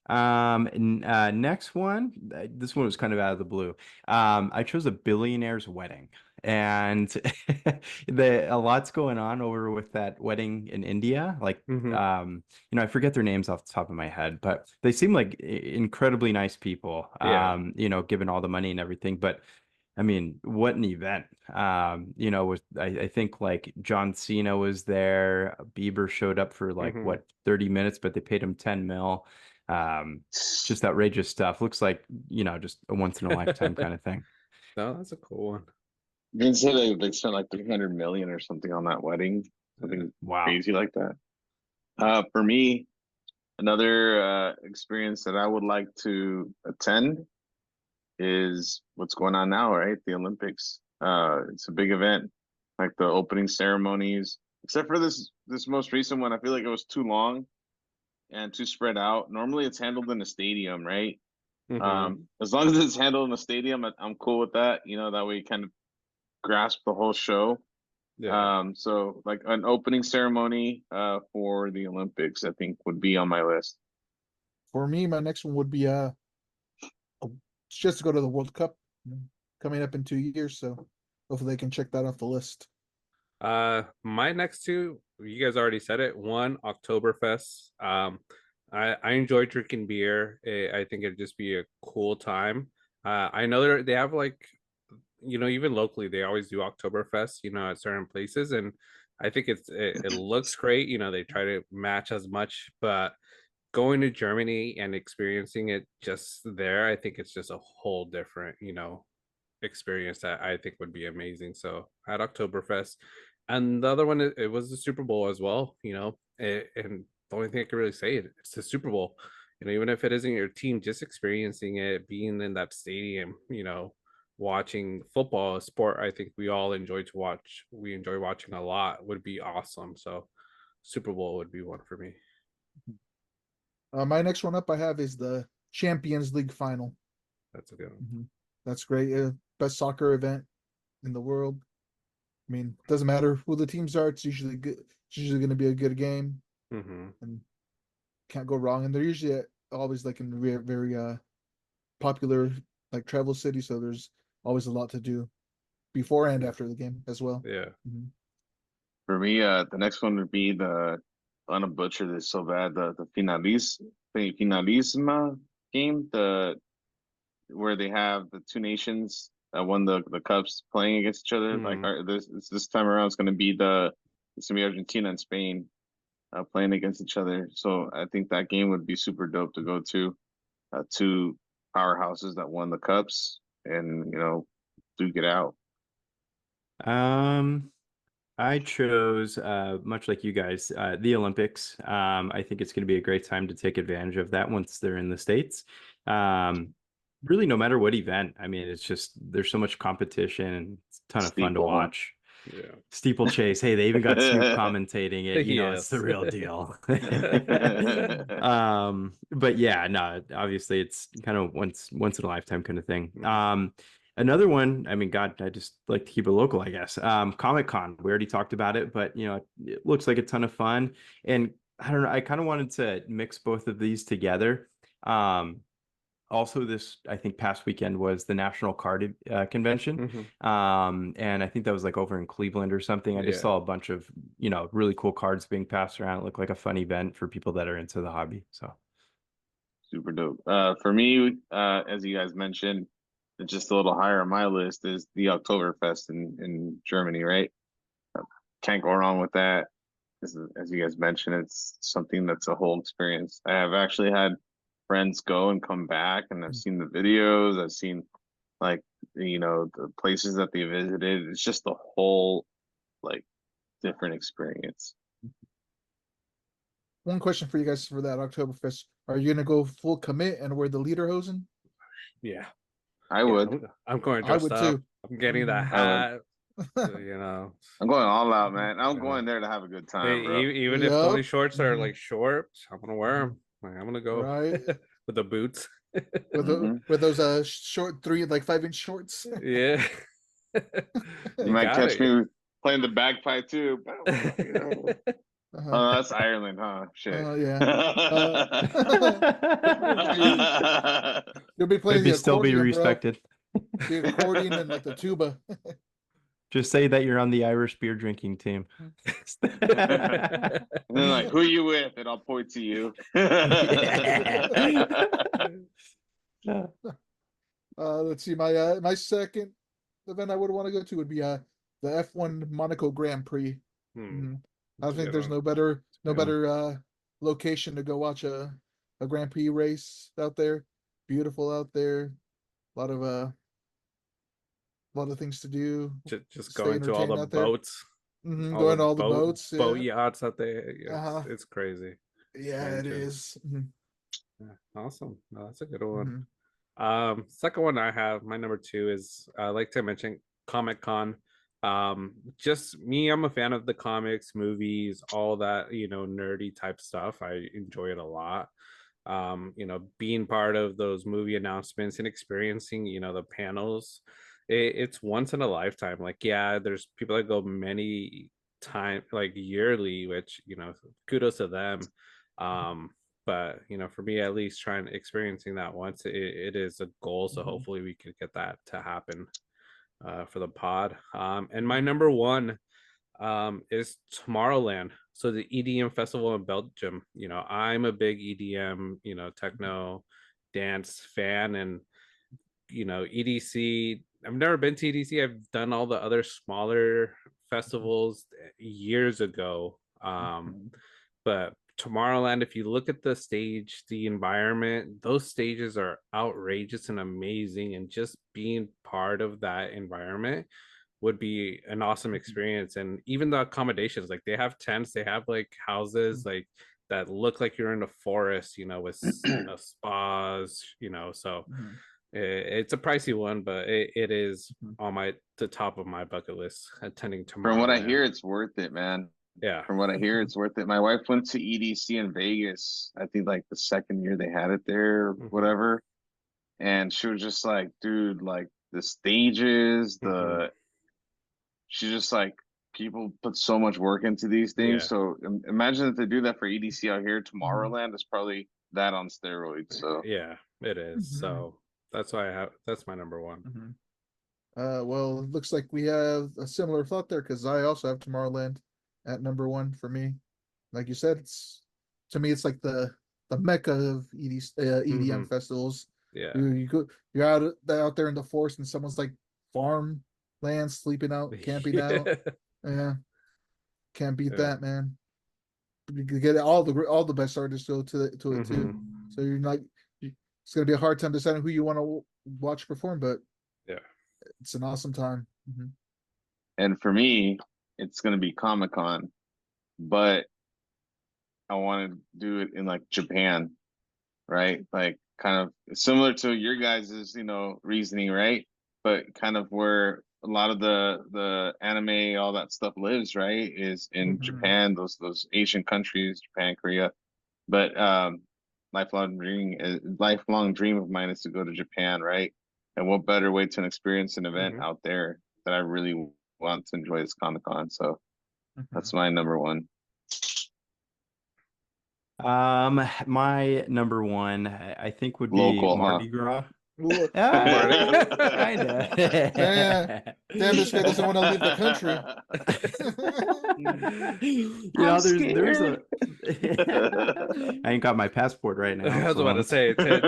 Next one, this one was kind of out of the blue. I chose a billionaire's wedding, and a lot's going on over with that wedding in India. Like, I forget their names off the top of my head, but they seem like incredibly nice people. Yeah. Given all the money and everything, but I mean, what an event. I think like John Cena was there. Bieber showed up for like 30 minutes, but they paid him 10 mil. Just outrageous stuff. Looks like, just a once in a lifetime kind of thing. No, that's a cool one. You can say they spent like 300 million or something on that wedding. Something crazy like that. For me, another experience that I would like to attend is what's going on now, right? The Olympics. It's a big event, like the opening ceremonies. Except for this most recent one, I feel like it was too long and too spread out. Normally, it's handled in a stadium, right? As long as it's handled in a stadium, I'm cool with that. That way you kind of grasp the whole show. Yeah. So like an opening ceremony for the Olympics, I think would be on my list. For me, my next one would be just to go to the World Cup coming up in 2 years. So hopefully they can check that off the list. My next two, you guys already said it. One, Oktoberfest. I enjoy drinking beer. I think it'd just be a cool time. I know they have like, you know, even locally, they always do Oktoberfest, you know, at certain places, and I think it looks great. You know, they try to match as much, but going to Germany and experiencing it just there, I think it's just a whole different, you know, experience that I think would be amazing. So at Oktoberfest, and the other one, it was the Super Bowl as well. You know, and the only thing I can really say is it's the Super Bowl. You know, even if it isn't your team, just experiencing it, being in that stadium, you know, watching football, a sport I think we all enjoy to watch. We enjoy watching a lot. Would be awesome. So Super Bowl would be one for me. My next one up I have is the Champions League final. That's a good one. That's great. Best soccer event in the world. I mean, doesn't matter who the teams are. It's usually good. It's usually going to be a good game, and can't go wrong. And they're usually always like in very, very popular like travel city, so there's always a lot to do before and after the game as well. Yeah. For me, the next one would be the, I'm gonna butcher this so bad, the finalisma game, the where they have the two nations that won the cups playing against each other. Like this time around, it's gonna be Argentina and Spain playing against each other. So I think that game would be super dope to go to. Two powerhouses that won the cups, and you know, duke it out. I chose, much like you guys, the Olympics. I think it's going to be a great time to take advantage of that once they're in the States. Really, no matter what event. I mean, it's just there's so much competition and it's a ton of fun to watch. Yeah. Steeplechase. Hey, they even got Snoop commentating it. You know, it's the real deal. But yeah, no, obviously it's kind of once in a lifetime kind of thing. Another one, I mean, God, I just like to keep it local, I guess. Comic-Con, we already talked about it, but you know, it looks like a ton of fun. And I don't know, I kind of wanted to mix both of these together. Also, this, I think, past weekend was the National Card Convention. And I think that was like over in Cleveland or something. I just saw a bunch of, you know, really cool cards being passed around. It looked like a fun event for people that are into the hobby. So super dope. For me, as you guys mentioned, it's just a little higher on my list is the Oktoberfest in Germany, right? Can't go wrong with that. As you guys mentioned, it's something that's a whole experience. I have actually had friends go and come back, and I've seen the videos. I've seen like, you know, the places that they visited. It's just a whole like different experience. One question for you guys for that Oktoberfest: are you gonna go full commit and wear the lederhosen? Yeah. I would. I'm going I dressed would up. too. I'm getting that hat. You know, I'm going all out, man. I'm going there to have a good time, bro. Even if the only shorts are like short, I'm gonna wear them. Like, I'm gonna go right with the boots. with those short 5-inch shorts. You might catch me playing the bagpipe too. You know. Oh, that's Ireland, huh? Shit. Yeah. You'll be playing maybe the still be accordion, respected. bro. The accordion and like the tuba. Just say that you're on the Irish beer drinking team. And then like, who you with? And I'll point to you. Let's see. My second event I would want to go to would be the F1 Monaco Grand Prix. I think there's no better location to go watch a Grand Prix race out there. Beautiful out there. A lot of things to do. Just going to all the boats. Going to all the boats. Boat yachts out there. It's crazy. Yeah, it is. Awesome. No, that's a good one. Second one I have, my number 2 is I like to mention Comic-Con. Just me, I'm a fan of the comics, movies, all that, you know, nerdy type stuff. I enjoy it a lot. You know, being part of those movie announcements and experiencing, you know, the panels, it's once in a lifetime. Like, yeah, there's people that go many times, like yearly, which, you know, kudos to them. But you know, for me at least, experiencing that once, it is a goal. So hopefully we could get that to happen for the pod. And my number 1 is Tomorrowland. So the EDM festival in Belgium. You know, I'm a big EDM, you know, techno dance fan, and you know, EDC I've never been to EDC. I've done all the other smaller festivals years ago. But Tomorrowland, if you look at the stage, the environment, those stages are outrageous and amazing, and just being part of that environment would be an awesome experience. And even the accommodations, like they have tents, they have like houses like that look like you're in a forest, with spas, so it's a pricey one, but it is on the top of my bucket list, attending From what I Tomorrowland. hear, it's worth it, man. Yeah. From what I hear, it's worth it. My wife went to EDC in Vegas, I think like the second year they had it there, or whatever. And she was just like, dude, like the stages, she's just like, people put so much work into these things. Yeah. So imagine if they do that for EDC out here. Tomorrowland is probably that on steroids. So yeah, it is. So that's why that's my number one. Well, it looks like we have a similar thought there, because I also have Tomorrowland at number one for me. Like you said, to me it's like the mecca of EDM festivals. Yeah. You're out there in the forest, and someone's like farm land, sleeping out, camping out. Yeah, can't beat that, man. You get all the best artists go to it too. So you're not. It's gonna be a hard time deciding who you want to watch perform, but yeah, it's an awesome time. And for me, it's gonna be Comic-Con, but I want to do it in like Japan, right? Like kind of similar to your guys's, reasoning, right? But kind of where a lot of the anime, all that stuff lives, right? Is in Japan, those Asian countries, Japan, Korea. But lifelong dream of mine is to go to Japan, right? And what better way to experience an event out there that I really want to enjoy this Comic-Con. So that's my number one. My number one, I think, would be Local, Mardi Gras. Kinda. Damn, this guy doesn't want to leave the country. There's a I ain't got my passport right now. I was about to say, Tim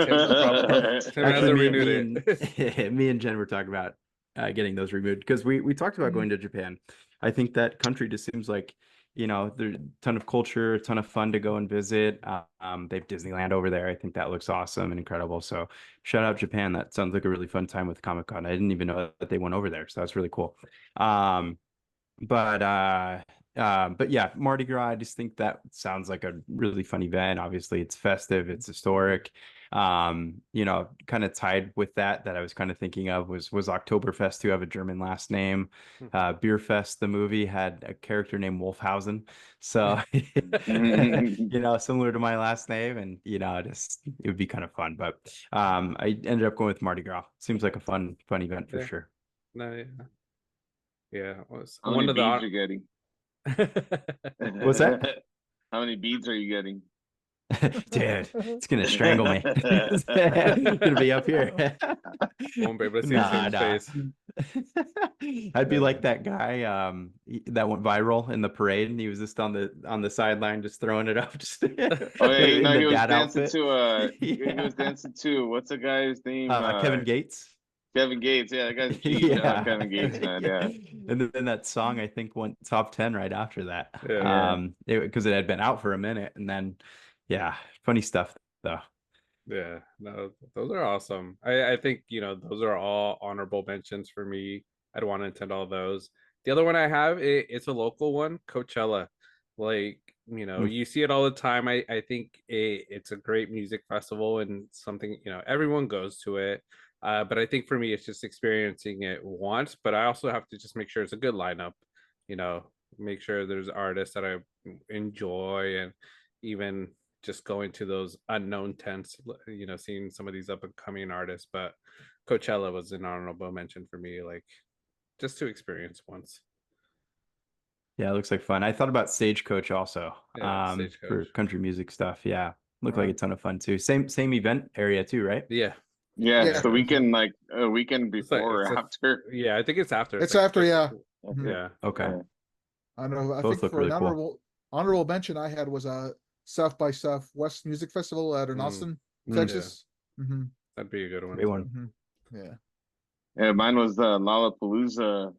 hasn't renewed it. Me and Jen were talking about getting those removed, because we talked about going to Japan. I think that country just seems like, there's a ton of culture, a ton of fun to go and visit. They have Disneyland over there. I think that looks awesome and incredible. So shout out Japan. That sounds like a really fun time with Comic-Con. I didn't even know that they went over there. So that's really cool. But yeah, Mardi Gras, I just think that sounds like a really fun event. Obviously it's festive, it's historic. Kind of tied with that I was kind of thinking of was Oktoberfest, who have a German last name. Beerfest, the movie, had a character named Wolfhausen. So, similar to my last name, and, it would be kind of fun. But I ended up going with Mardi Gras. Seems like a fun event for sure. No, yeah. How many beads are you getting? What's that? How many beads are you getting? Dude, it's gonna strangle me. It's gonna be up here. Won't be able to see his face. I'd be like that guy that went viral in the parade, and he was just on the sideline just throwing it up. Just he was dancing to he was dancing to, what's the guy's name? Kevin Gates. Kevin Gates, yeah, that guy's huge. Yeah. Kevin Gates, man, yeah. And then that song, I think, went top 10 right after that. Yeah. Because it had been out for a minute, and then, yeah, funny stuff though. Yeah, no, those are awesome. I think, those are all honorable mentions for me. I'd want to attend all those. The other one I have, it's a local one, Coachella. Like, you see it all the time. I think it's a great music festival and something, everyone goes to it. But I think for me, it's just experiencing it once. But I also have to just make sure it's a good lineup, make sure there's artists that I enjoy, and even just going to those unknown tents, seeing some of these up and coming artists. But Coachella was an honorable mention for me, like just to experience once. Yeah, it looks like fun. I thought about Stagecoach also, Stagecoach. for country music stuff. Yeah, looked like a ton of fun too. Same event area too, right? Yeah. Yeah, so weekend, like a weekend before or after. Yeah, I think it's after. It's after, yeah. Yeah. Okay. I don't know. I Both think look for really an cool. honorable mention I had was South by Southwest Music Festival out in Austin, Texas. That'd be a good one. Great one. Yeah. Yeah, mine was the Lollapalooza.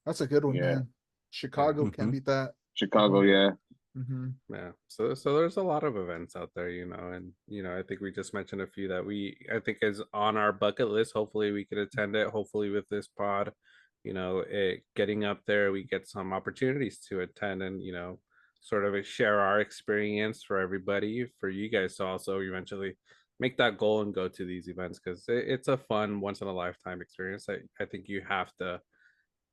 That's a good one, Yeah. man. Chicago Mhm. can't beat that. Chicago, yeah. Mm-hmm. Yeah. So there's a lot of events out there, and I think we just mentioned a few that I think is on our bucket list. Hopefully we could attend it. Hopefully with this pod, it getting up there, we get some opportunities to attend and, sort of share our experience for everybody, for you guys to also eventually make that goal and go to these events, because it's a fun once in a lifetime experience that I think you have to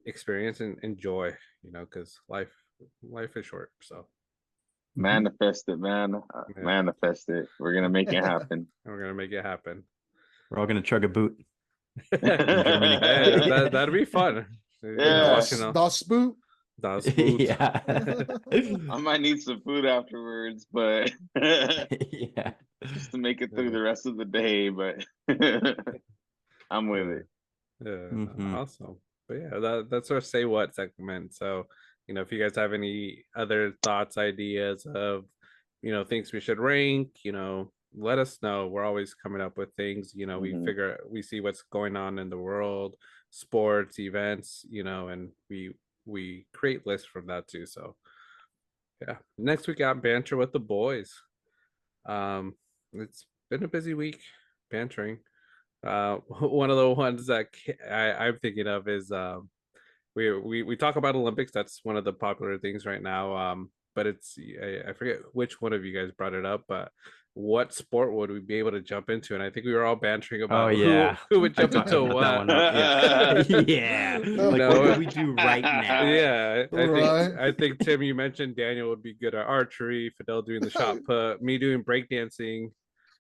experience and enjoy, because life is short. So Manifest it, man. Yeah. Manifest it. We're gonna make it happen. we're gonna make it happen. We're all gonna chug a boot. Germany. Yeah, that'd be fun. Yeah. Watching Das Boot. Das Boot. Yeah. I might need some food afterwards, but Yeah. just to make it through the rest of the day. But I'm with it. Yeah, Mhm. awesome. But yeah, that's our say what segment. So, if you guys have any other thoughts, ideas of, things we should rank, let us know. We're always coming up with things, Mhm. we see what's going on in the world, sports, events, and we create lists from that too. So yeah. Next we got banter with the boys. It's been a busy week bantering. One of the ones that I'm thinking of is we talk about Olympics. That's one of the popular things right now. But I forget which one of you guys brought it up, but what sport would we be able to jump into? And I think we were all bantering about yeah. who would jump I into brought that what. one up. Yeah. Yeah. Like, what would we do right now? Yeah, Right. I think Tim, you mentioned Daniel would be good at archery, Fidel doing the shot put, me doing breakdancing,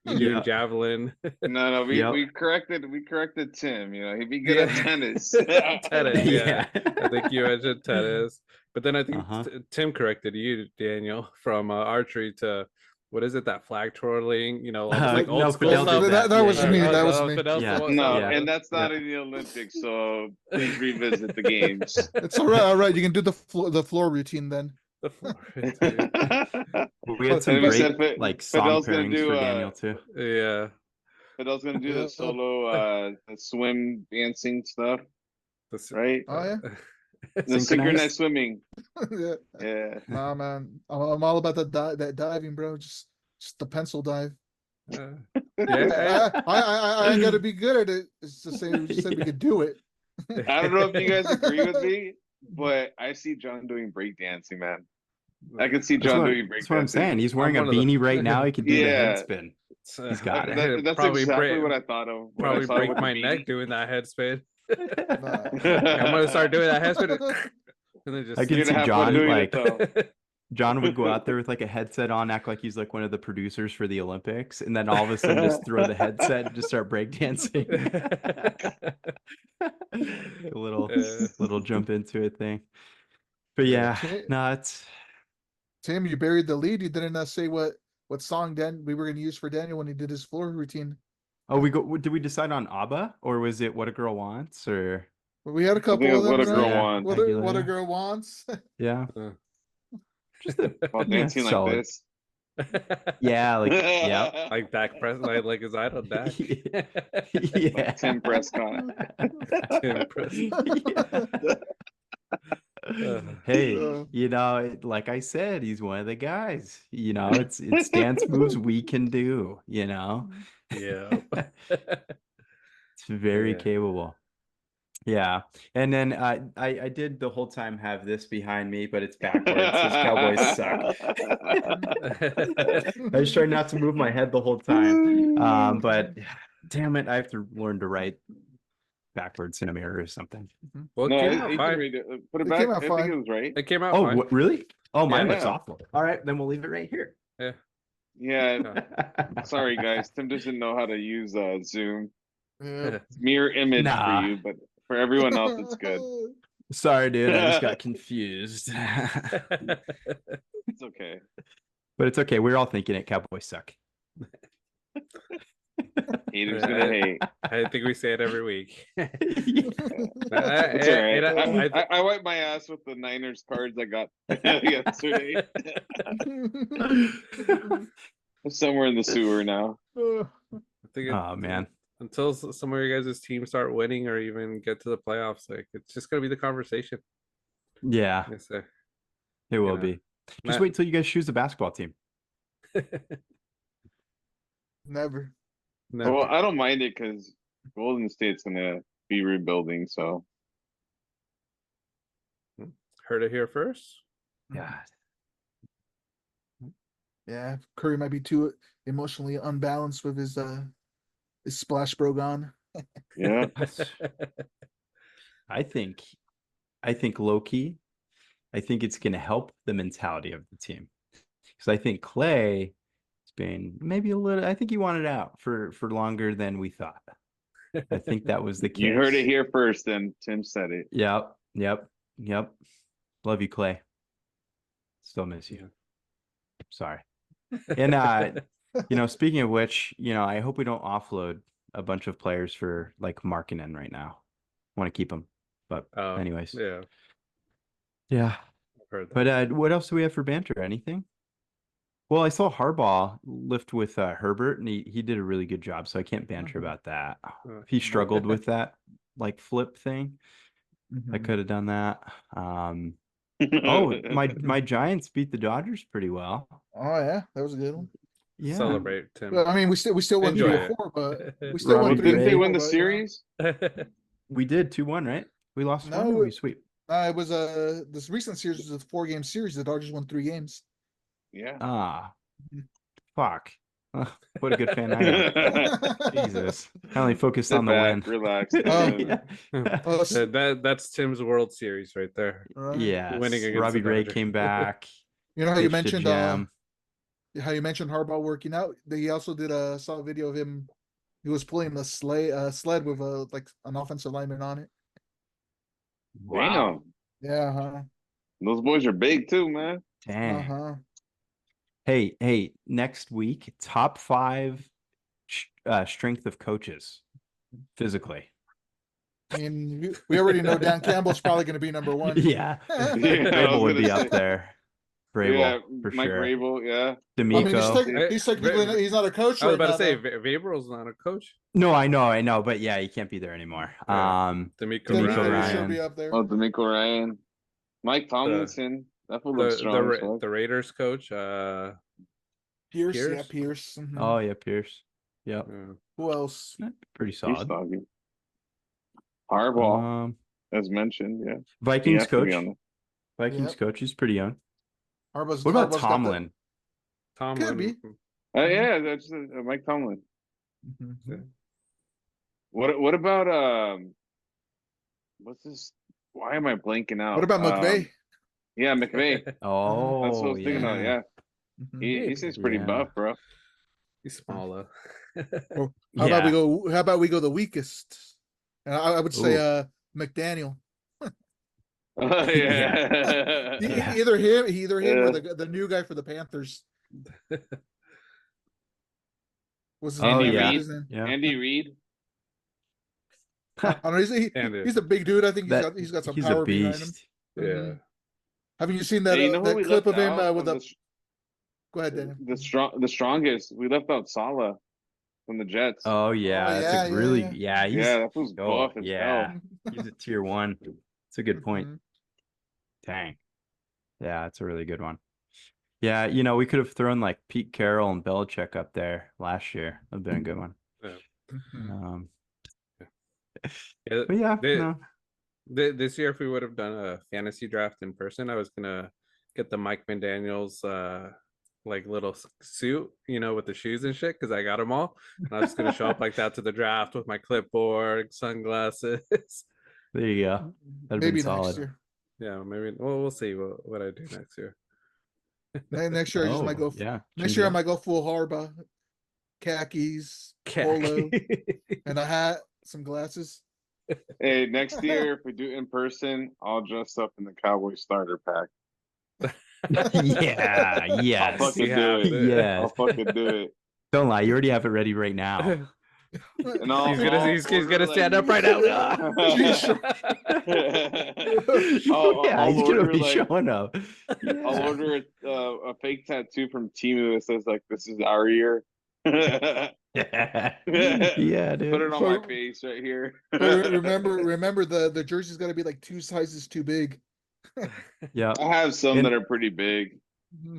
you doing Yeah. javelin. No, we Yep. we corrected Tim. He'd be good at tennis. Tennis, yeah. Yeah. I think you mentioned tennis, but then I think Uh-huh. Tim corrected you, Daniel, from archery to what is it, that flag twirling? All the like old No, school Fidel stuff. did that. That was Yeah, me. yeah, That yeah. was me. Fidel's the Yeah. one- No, Yeah. and that's not Yeah. in the Olympics, so please revisit the games. It's all right. All right. You can do the floor routine then. the floor routine. We had some And we great said like song Fidel's gonna pairings do for Daniel too. Yeah. Fidel's gonna do Yeah. the solo the swim dancing stuff, right? Oh yeah. The synchronized Synchronized? swimming. Yeah. Yeah. Nah, man. I'm all about that diving, bro. Just the pencil dive. Yeah. I ain't gotta be good at it. It's to say we just said we could do it. I don't know if you guys agree with me, but I see John doing breakdancing, man. I can see John doing That's what I'm breakdancing. saying. He's wearing a one of the- beanie right now. He could do the head Yeah. spin. He's got it. That's Probably exactly what I thought of. when I Probably saw it break with the my beanie. neck doing that head spin. Nah. I'm gonna start doing that head spin, and then just I can You're see gonna have fun John doing like it though. John would go out there with like a headset on, act like he's like one of the producers for the Olympics, and then all of a sudden just throw the headset and just start breakdancing. A little jump into it thing. But yeah, no, it's Tim, you buried the lead. You didn't say what song we were gonna use for Daniel when he did his floor routine. did we decide on ABBA or was it What a Girl Wants or We had a I think couple it of was them. What a right? Girl Yeah. Wants. What a girl wants. yeah? Uh. Just a While yeah, dancing like solid. this. Yeah, like yeah. like Dak Prescott, like his idol Dak. Yeah. Tim Prescott. Tim Prescott. Hey, like I said, he's one of the guys. It's dance moves we can do. Yeah. It's very Yeah. capable. Yeah, and then I did the whole time have this behind me, but it's backwards. Says Cowboys suck. I was trying not to move my head the whole time, but damn it, I have to learn to write backwards in a mirror or something. Well, No, it came you out can fine. read it. Put it It back. came out I think fine. it was right. It came out Oh, fine. what, really? Oh, mine looks Yeah. awful. All right, then we'll leave it right here. Yeah. Yeah. Sorry, guys. Tim doesn't know how to use Zoom. Yeah. It's mirror image Nah. for you, but for everyone else, it's good. Sorry, dude. I just got confused. It's okay. But it's okay. We're all thinking it. Cowboys suck. Haters gonna hate. I think we say it every week. It's all right. I wiped my ass with the Niners cards I got yesterday. Somewhere in the sewer now. I think Oh man. until some of your guys' teams start winning or even get to the playoffs, like it's just gonna be the conversation. Yeah, I say, it will know, be. Just Matt- wait till you guys choose the basketball team. Never. No. Well, I don't mind it because Golden State's gonna be rebuilding. So Heard it here first. God. Yeah, Curry might be too emotionally unbalanced with his splash bro gone. yeah, I think low key, I think it's going to help the mentality of the team. Because I think Clay has been maybe a little, I think he wanted out for longer than we thought. I think that was the case. you heard it here first, and Tim said it. Yep. Love you, Clay. Still miss you. Sorry. And speaking of which, I hope we don't offload a bunch of players for like Markkinen right now. Want to keep them, but anyways, yeah, yeah. I've heard that. But what else do we have for banter? Anything? Well, I saw Harbaugh lift with Herbert, and he did a really good job. So I can't banter about that. If he struggled with that like flip thing, I could have done that. Oh, my Giants beat the Dodgers pretty well. Oh yeah, that was a good one. Yeah. Celebrate, Tim. Well, I mean, we still won Enjoy 3-4, but we Robbie still won Well, 3-4. didn't they Ray. win the but, series? We did 2-1, right? We lost No, one or we sweep. It was this recent series was a 4-game series. The Dodgers won 3 games. Yeah. Ah, fuck. What a good fan I am. Jesus. I only focused Sit on the back, win. relax. Yeah. That's Tim's World Series right there. Yes. Winning against Robbie the Ray Dodgers. came back. You know how you pitched a mentioned gem. Harbaugh working out. He also did saw a video of him. He was pulling the sled with like an offensive lineman on it. Wow. Damn. Yeah. Huh. Those boys are big too, man. Dang. Hey, next week, top 5 strength of coaches physically. I mean, we already know Dan Campbell's probably going to be number 1. Yeah. Yeah, I was Vrabel would gonna be say. up there. Vrabel, Yeah, for Mike sure. Vrabel, yeah. I mean, D'Amico. he's technically he's not a coach I was right about now. to say though. Vapor's not a coach. No, I know, but yeah, he can't be there anymore. Yeah. D'Amico D'Amico He'll Ryan. sure be up there. Oh, D'Amico Ryan, Mike Tomlinson. That would look strong. So. The Raiders coach, Pierce. Pierce? Yeah, Pierce. Mhm. Oh yeah, Pierce. Yep. Who else? Pretty He's solid. doggy. Harbaugh, as mentioned, yeah. He Vikings has to be coach. on Vikings Yep. coach. He's pretty young. Harbaugh's What about got the- Tomlin? Tomlin. Could be. Yeah, that's Mike Tomlin. Mhm. What about what's this? Why am I blanking out? What about McVay? Yeah, McVay. Oh, That's what I was thinking of. Yeah, Mhm. he seems pretty Yeah. buff, bro. He's smaller. Well, How about we go? How about we go the weakest? And I would say McDaniel. Yeah. Yeah. Either him or Yeah. the new guy for the Panthers. What's his Andy name? Reid. His name? Yeah. Andy Reid. I don't know. He's a big dude. I think he's got some he's power a behind him. beast. Yeah. Mhm. Haven't you seen that Hey, you know who that we clip left of him out with of the? Go ahead, Daniel. the strongest? We left out Salah from the Jets. Oh yeah, Oh, that's yeah, a really yeah. he's Yeah, that was buff as yeah. hell. He's a tier 1. It's a good point. Mhm. Dang. Yeah, it's a really good one. Yeah, we could have thrown like Pete Carroll and Belichick up there last year. That'd been a good one. Mhm. But yeah, no. This year, if we would have done a fantasy draft in person, I was gonna get the Mike McDaniel's like little suit, with the shoes and shit, because I got them all. And I was just gonna show up like that to the draft with my clipboard, sunglasses. There you go. That'd Maybe been solid. next year. Yeah, maybe. Well, we'll see what I do next year. Next year I just might go. Yeah. Next change year it I up. might go full Harbaugh, khakis, polo, and a hat, some glasses. Hey, next year if we do in person, I'll dress up in the Cowboy starter pack. Yeah, I'll yes. fucking You do have it. to. Yes. I'll fucking do it. Don't lie, you already have it ready right now. And I'll, He's gonna order, stand like- up right now. Yeah, he's gonna order, be like, showing up. I'll order a fake tattoo from Timu that says like this is our year. Yeah, dude. Put it on my face right here. remember the jersey's got to be like 2 sizes too big. Yeah. I have some And- that are pretty big.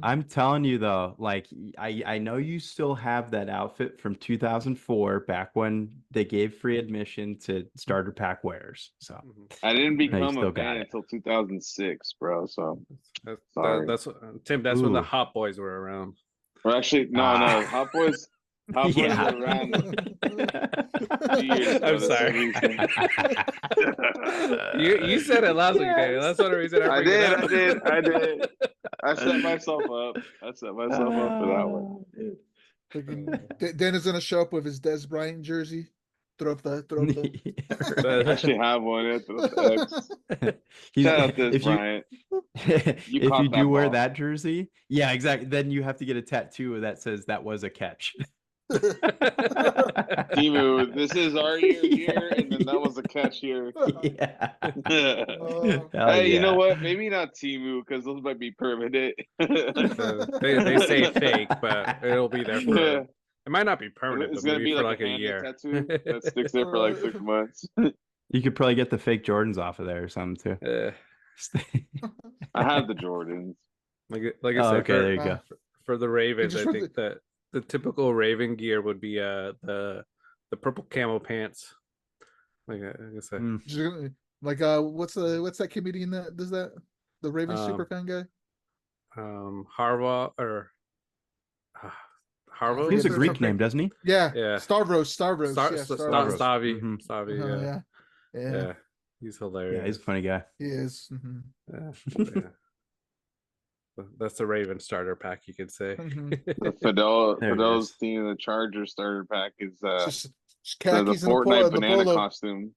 I'm telling you though, like I know you still have that outfit from 2004, back when they gave free admission to starter pack wearers. So I didn't No, you become still a got fan it. until 2006, bro. So sorry. That's Tim. That's when the Ooh. Hot Boys were around. Or actually, no, Ah. Hot Boys Yeah. were around 2 years ago. I'm That's the sorry. reason. You said it last week, Daniel. That's the reason I I bring it up. did. I set myself up. I set myself up for that one. Dennis gonna show up with his Des Bryant jersey. Throw up the. I actually have one. It's the X. Shout out this Bryant. If you caught that do wear ball. that jersey, yeah, exactly. Then you have to get a tattoo that says that was a catch. Timu, this is our year here, and then Yeah. that was a catch here. Yeah. Oh. Hell Hey, you know yeah. what? Maybe not Timu, because those might be permanent. They say fake, but it'll be there for. Yeah. It might not be permanent, It's but gonna maybe be for like like a a hand year. tattoo that sticks there for like 6 months. You could probably get the fake Jordans off of there or something too. I have the Jordans. Like I Oh, said, okay, there you go. for the Ravens, just I for think that the typical Raven gear would be the purple camo pants. Like I said, Mm. Like what's that comedian that does that? The Ravens superfan guy? Harbaugh or Harbaugh. He has a Yeah, Greek name, doesn't he? Yeah. Yeah. Stavros. Stavi, Mhm. Stavi, Yeah. yeah, he's hilarious. Yeah, he's a funny guy. He is. Mhm. Yeah. That's the Raven starter pack, you could say. Mhm. The There it Fidel's is. team, the Chargers starter pack is Just the khakis and Fortnite the banana polo. costume.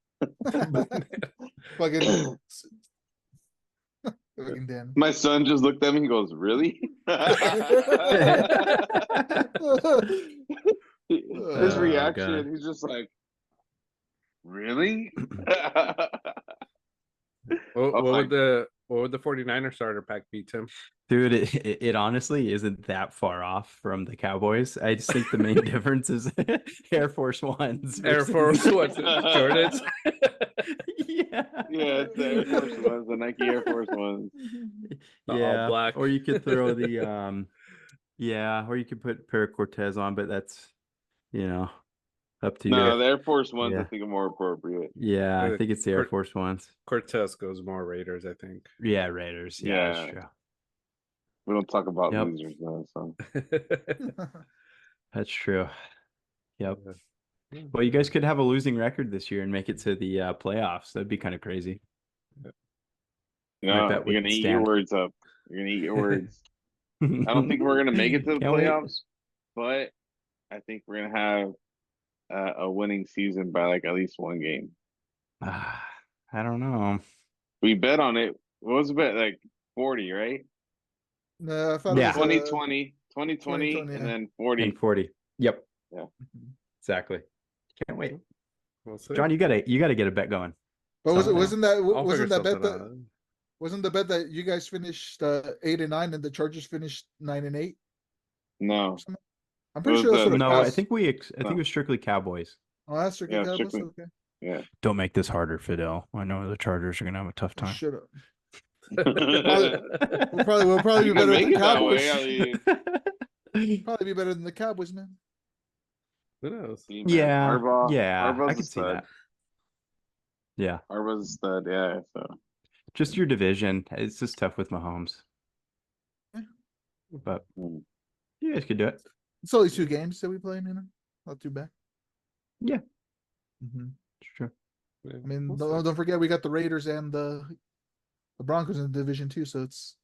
Fucking Dan. My son just looked at me and goes, "Really?" His Oh, reaction, God. he's just like, "Really?" What would the 49er starter pack be, Tim? Dude, it honestly isn't that far off from the Cowboys. I just think the main difference is Air Force Ones. Air Force Ones, Jordans. Yeah. Yeah, it's the Air Force Ones, the Nike Air Force Ones. The all Yeah. black. Or you could throw the yeah, or you could put a pair of Cortez on, but that's up to No, you. the Air Force Ones I Yeah. think are more appropriate. Yeah, I Uh, think it's the Air Cort- Force Ones. Cortez goes more Raiders, I think. Yeah, Raiders. Yeah, Yeah. that's true. We don't talk about Yep. losers now, so That's true. Yep. Yeah. Well, you guys could have a losing record this year and make it to the playoffs. That'd be kind of crazy. no, bet we you're can gonna eat your stand. words up. You're gonna eat your words. I don't think we're gonna make it to the Can't wait. playoffs, but I think we're gonna have a winning season by like at least one game. I don't know. We bet on it. What was the bet? Like 40, right? No, I thought Yeah. it was 2020, 2020, 2020, and yeah. then 40. And 40. Yep. Yeah. Exactly. Can't wait. We'll see. John, you gotta get a bet going. But Something. wasn't that I'll figure wasn't that bet something that out. wasn't the bet that you guys finished 8-9 and the Chargers finished 9-8? No, I'm pretty was sure that's the what it No, I was. think it was strictly Cowboys. Oh, that's strictly Yeah, Cowboys? strictly. Okay. yeah. Don't make this harder, Fidel. I know the Chargers are gonna have a tough time. Shut up. You We'll probably be can better make than the it that Cowboys. way. I mean, Probably be better than the Cowboys, man. Who knows? see, man, Yeah, Harbaugh, yeah, Harbaugh's I a can see stud. that. Yeah, Harbaugh's a stud. Yeah, so just your division. It's just tough with Mahomes. Yeah. But Mm. you guys could do it. It's only 2 games that we play, not too bad. Yeah. Mhm. It's true. Yeah, I mean, we'll see. don't forget we got the Raiders and the Broncos in the division too, so it's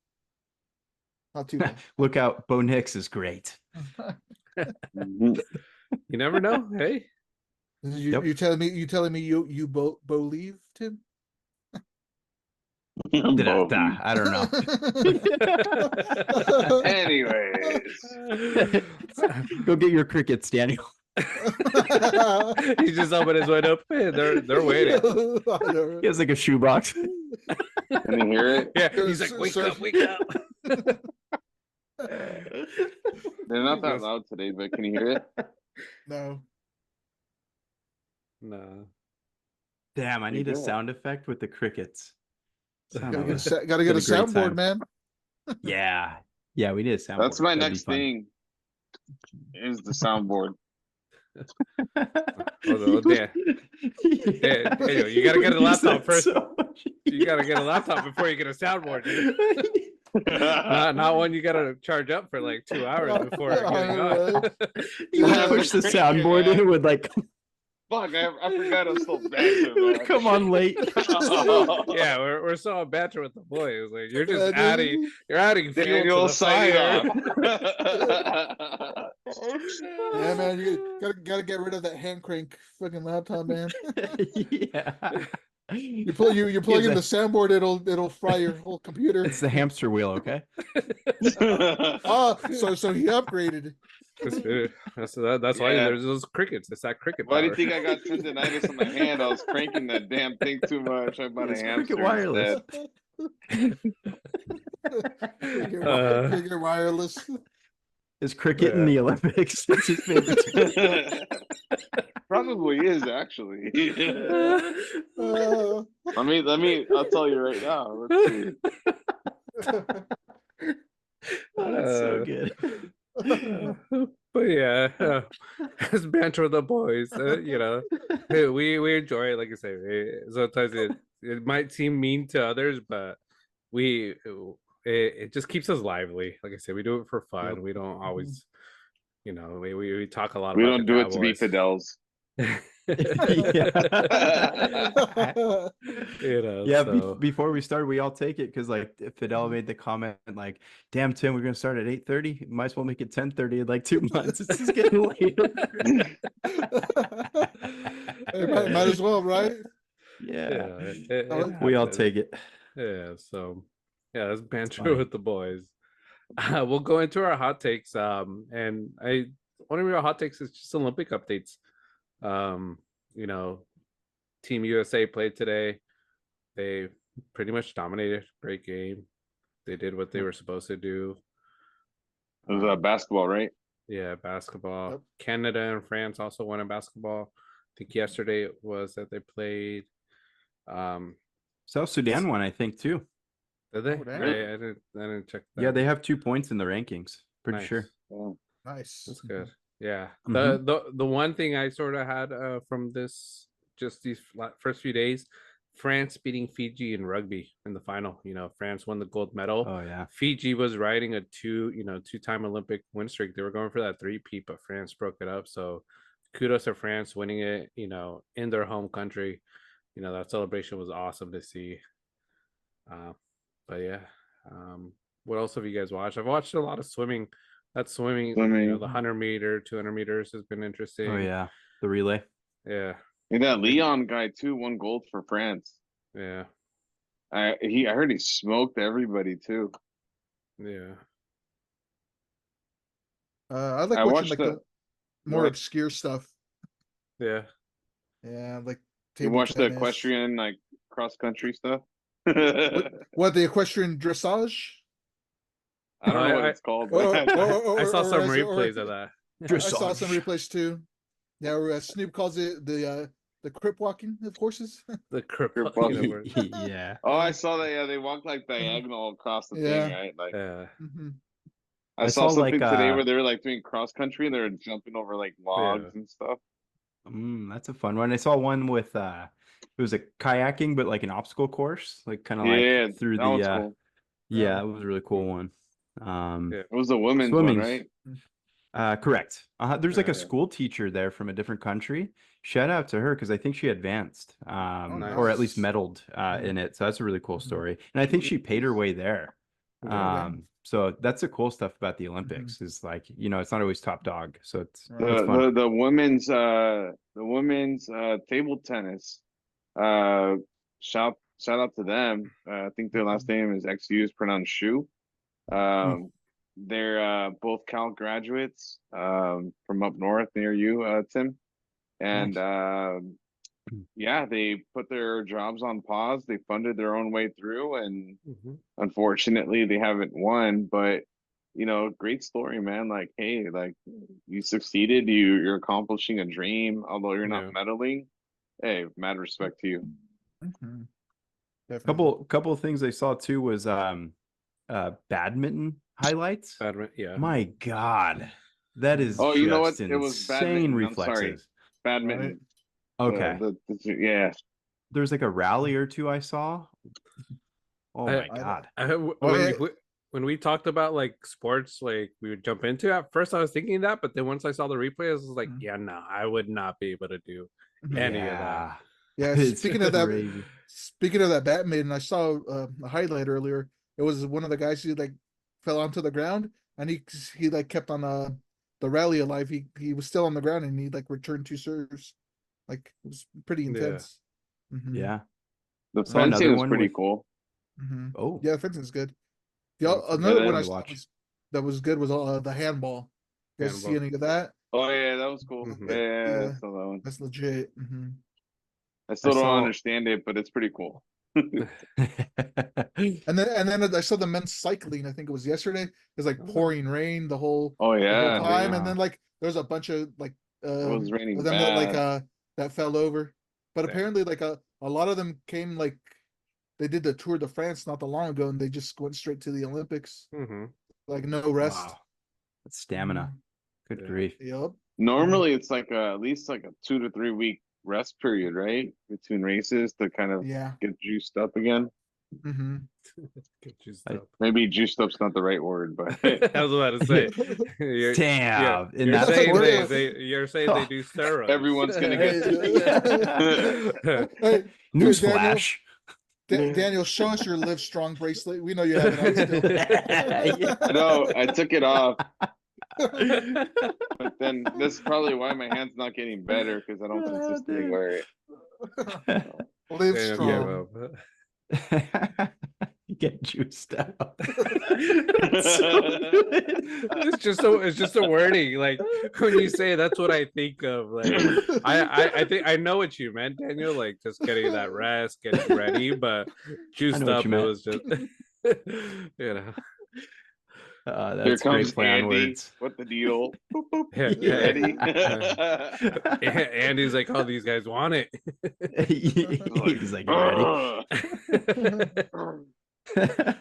not too bad. Look out, Bo Nix is great. Mhm. You never know. Hey, Yep. You telling me you believe, Tim? Both. I don't know. Anyways, Go get your crickets, Daniel. he's just opening his window. Hey, they're waiting. He has like a shoebox. can you hear it? Yeah, he's like, wake up, wake up. They're not that Yes. loud today, but can you hear it? No. No. Damn, I You need a do. sound effect with the crickets. Son Gotta of get a- gotta get a It's been a great soundboard, time. man. Yeah. Yeah, we need a soundboard. That's my That'd be next fun. thing is the soundboard. Oh, damn. Yeah. Daniel, you gotta get a Use laptop that first. so much. You gotta get a laptop before you get a soundboard, dude. Not one you gotta charge up for like 2 hours before getting on. You would Yeah, push the cranky, soundboard and man. it would like Fuck, I forgot I'm still it banter, would man. come on late. Yeah, we're so banter with the boys. Like you're just Yeah, adding dude. you're adding fuel to Daniel the signing fire. off. Yeah, man, you gotta get rid of that hand crank fucking laptop, man. Yeah. You plug in the soundboard, it'll fry your whole computer. It's the hamster wheel, okay? Oh, so he upgraded. That's why Yeah. there's those crickets. It's that cricket Why do power. you think I got tendonitis on my hand? I was cranking that damn thing too much. I bought a It's hamster Cricket wireless. Cricket wireless. Is cricket in the Olympics? It's his favorite sport. instead. Probably is actually. Uh, I'll tell you right now. Let's see. Oh, that's so good. But yeah, it's banter with the boys. Hey, we enjoy it. Like I say, sometimes it might seem mean to others, but it just keeps us lively. Like I say, we do it for fun. Yep. We don't always, we talk a lot We about don't the do it to be Cowboys. Fidels. Yeah. Yeah, so before we started, we all take it because like Fidel made the comment like, "Damn, Tim, we're gonna start at 8:30. Might as well make it 10:30 in like 2 months. It's just getting late." Hey, might as well, right? Yeah, it we all happens. take it. Yeah, so yeah, that's banter funny. with the boys. We'll go into our hot takes. And one of our hot takes is just Olympic updates. Team USA played today. They pretty much dominated. Great game. They did what they were supposed to do. It was basketball, right? Yeah, basketball. Yep. Canada and France also won in basketball. I think yesterday it was that they played. South Sudan won, I think, too. Did they? Oh, damn. I didn't check that. Yeah, they have 2 points in the rankings. Pretty Nice. sure. Oh. Nice. That's good. Yeah. Mhm. The one thing I sort of had from this just these first few days, France beating Fiji in rugby in the final. France won the gold medal. Oh yeah. Fiji was riding a two-time Olympic win streak. They were going for that three-peat, but France broke it up. So kudos to France winning it, in their home country. That celebration was awesome to see. But yeah. What else have you guys watched? I've watched a lot of swimming. That swimming, the 100-meter, 200 meters has been interesting. Oh yeah. The relay. Yeah. And that Leon guy too won gold for France. Yeah. I heard he smoked everybody too. Yeah. I like I watching watched like the- the more what? obscure stuff. Yeah. Yeah, like You table watched the tennis. equestrian like cross country stuff. What the equestrian dressage? I don't know what I- it's called. Or- But I saw some as- replays of that. I saw some replays too. Yeah, where, Snoop calls it the crip walking of horses. The crip. Crip walking. Yeah. Oh, I saw that. Yeah, they walk like diagonal across the Yeah. thing, right? Like Yeah. Mhm. I I saw saw, something like, today where they were like doing cross country and they were jumping over like logs Yeah. and stuff. That's a fun one. I saw one with it was a kayaking, but like an obstacle course, like kind of Yeah, like through that the one's cool. yeah, it was a really cool one. Yeah. It was the women's one, Swimming's- right? Correct. There's like a Yeah. school teacher there from a different country. Shout out to her because I think she advanced, or at least nice. medaled in it. So that's a really cool Mhm. story. And I think she paid her way there. Yeah. So that's the cool stuff about the Olympics is like, it's not always top dog. So it's Right. fun. The women's table tennis. Shout out to them. I think their last name is XU is pronounced Shu. They're both Cal graduates from up north near you, Tim. And yeah, they put their jobs on pause. They funded their own way through, and Mhm. unfortunately, they haven't won. But great story, man. Like, hey, like you succeeded, you're accomplishing a dream, although you're Yeah. not meddling. Hey, mad respect to you. Mhm. Definitely. Couple of things I saw too was badminton highlights. Yeah. My God, that is Oh, you know what? just It was insane badminton. I'm sorry, reflexes. badminton. Okay, Yeah. there's like a rally or two I saw. Oh my I- God. When we talked about like sports, like we would jump into, at first I was thinking that, but then once I saw the replay, I was like, Mhm. yeah, no, I would not be able to do Mhm. any of that. Yeah, It's speaking of that, crazy. speaking of that badminton, I saw a highlight earlier. It was one of the guys who like fell onto the ground, and he like kept on the rally alive. He was still on the ground, and he like returned 2 serves. Like it was pretty Yeah. intense. Mhm. Yeah. The Saw fencing another was one pretty with cool. Mhm. oh Yeah, fencing's good. Fencing. Another Yeah, one that I is. saw watch. that was good was the handball. You guys see Handball. any of that? Oh yeah, that was cool. Mhm. Yeah, I Yeah, saw that one. that's legit. Hmm. I I still don't saw understand it, but it's pretty cool. And then I saw the men's cycling. I think it was yesterday. It was like pouring rain Oh the whole yeah, time, dude. and then like there's a bunch of like It was raining of them that like bad. that fell over. But Yeah. apparently like a lot of them came like they did the Tour de France not that long ago, and they just went straight to the Olympics. Mhm. Like no rest. Wow. That's stamina. Good Yeah. grief. Yep. Normally, it's like at least like a 2 to 3 week rest period, right, between races to kind of Yeah. get juiced up again. Mm-hmm. Get juiced I- up. Maybe juiced up's not the right word, but I was about to say, you're, Damn. In you're that saying sport? you're saying they do steroids. everyone's gonna get. Hey, Daniel, Newsflash. Daniel, show us your Live Strong bracelet. We know you have it on still. No, I took it off, but then this is probably why my hand's not getting better because I don't Oh, consistently dude. wear it. Live Damn, strong. Get juiced up. It's so good. It's just a wording. Like when you say, that's what I think of. Like I think I know what you meant, Daniel. Like just getting that rest, getting ready, but juiced what up. you It meant. was just you know. Here That's comes great plan Andy words. with the needle. Boop, boop. Yeah, You ready? Andy's like, oh, these guys want it. He's like, you ready?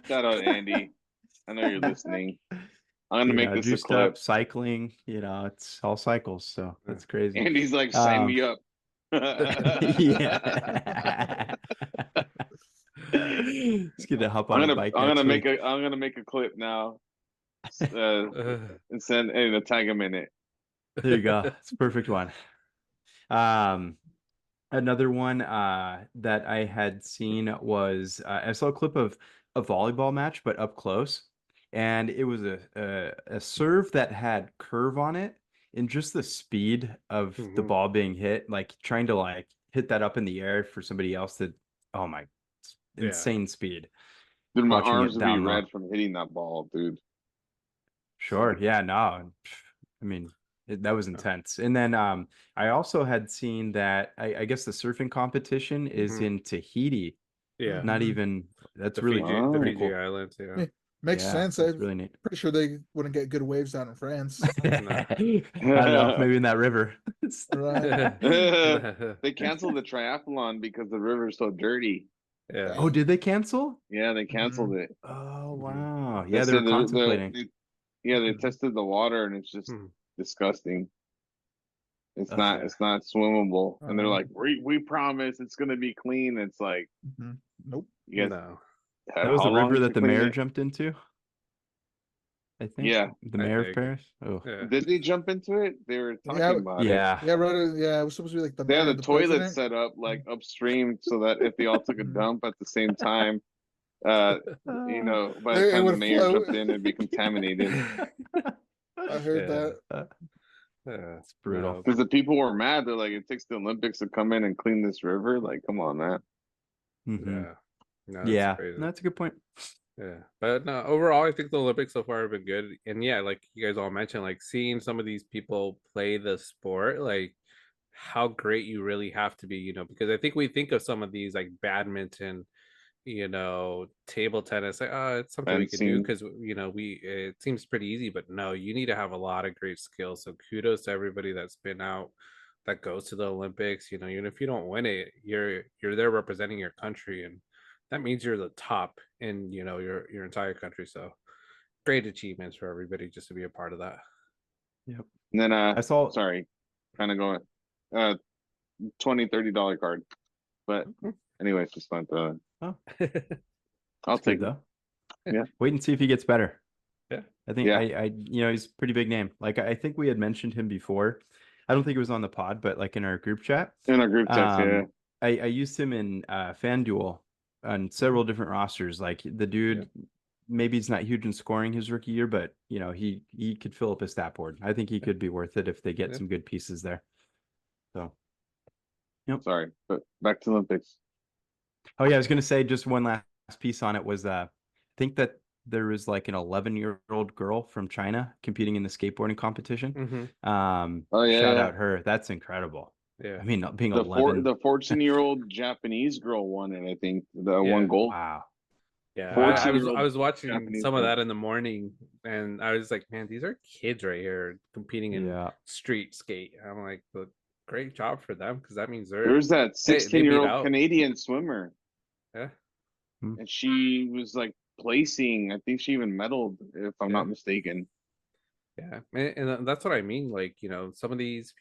Shout out Andy. I know you're listeing. I'm gonna make this a Juiced clip. up, cycling, it's all cycles, so that's crazy. Andy's like, sign me up. Yeah. It's good to hop on a bike next week. I'm gonna make a clip now. And send and tag him in it. There you go. It's a perfect one. Another one that I had seen was I saw a clip of a volleyball match, but up close, and it was a serve that had curve on it, and just the speed of the ball being hit, like trying to like hit that up in the air for somebody else to, oh my, insane speed. Dude, my Watching arms it would be down low. red from hitting that ball, dude. Sure. Yeah, no. I mean, that was intense. And then I also had seen that I guess the surfing competition is in Tahiti. Yeah. Not even that's The really Fiji, Oh. the pretty Fiji cool. Islands. Yeah. Yeah, makes Yeah, sense. that's I'm really neat. pretty sure they wouldn't get good waves down in France. I don't know, maybe in that river. Right. They canceled the triathlon because the river's so dirty. Yeah. Oh, did they cancel? Yeah, they canceled it. Oh, wow. They Yeah, they said were contemplating. they tested the water and it's just disgusting. It's not swimmable. And they're like, we promise it's gonna be clean. It's like, Nope. you guys, No. That was how the long river to that the clean mayor it? jumped into, I think. Yeah. The I mayor of think. Paris. Oh, Yeah. Did they jump into it? They were talking Yeah, about it. yeah. Yeah, right. Yeah, it was supposed to be like the They had mayor, the the toilet president. set up like upstream so that if they all took a dump at the same time, by the It time the would mayor flow. jumped in, it'd be contaminated. I heard Yeah. that. It's brutal. No. Because the people were mad. They're like, it takes the Olympics to come in and clean this river. Like, come on, man. Mhm. Yeah. No, that's Yeah, crazy. that's a good point. Yeah, but no, overall, I think the Olympics so far have been good. And yeah, like you guys all mentioned, like seeing some of these people play the sport, like how great you really have to be, because I think we think of some of these like badminton table tennis, like, oh, it's something we can do Fencing. because it seems pretty easy, but no, you need to have a lot of great skills. So kudos to everybody that's been out, that goes to the Olympics. Even if you don't win it, you're there representing your country, and that means you're the top in your entire country. So great achievements for everybody just to be a part of that. Yep. And then I saw. sorry, kind of going $20-$30 card. But anyways, just not the Oh, I'll that's good take it. though. Yeah. Wait and see if he gets better. Yeah. I think Yeah. he's a pretty big name. Like I think we had mentioned him before. I don't think it was on the pod, but like in our group chat. In our group text, yeah. I used him in FanDuel on several different rosters. Like the dude, maybe he's not huge in scoring his rookie year, but he could fill up a stat board. I think he could be worth it if they get some good pieces there. So, yep. Sorry, but back to Olympics. Oh yeah, I was gonna say just one last piece on it was I think that there was like an 11-year-old girl from China competing in the skateboarding competition. Oh yeah, Shout yeah. out her. That's incredible. Yeah. I mean, not being The 11. the 14-year-old Japanese girl won it, I think. The one gold. Wow. Yeah, I 14-year-old was watching Japanese some of girl. that in the morning, and I was like, man, these are kids right here competing in street skate. I'm like, but great job for them, because that means There was that they beat 16-year-old out. Canadian swimmer. Yeah. And she was like placing. I think she even medaled, if I'm not mistaken. Yeah, and that's what I mean. Like, some of these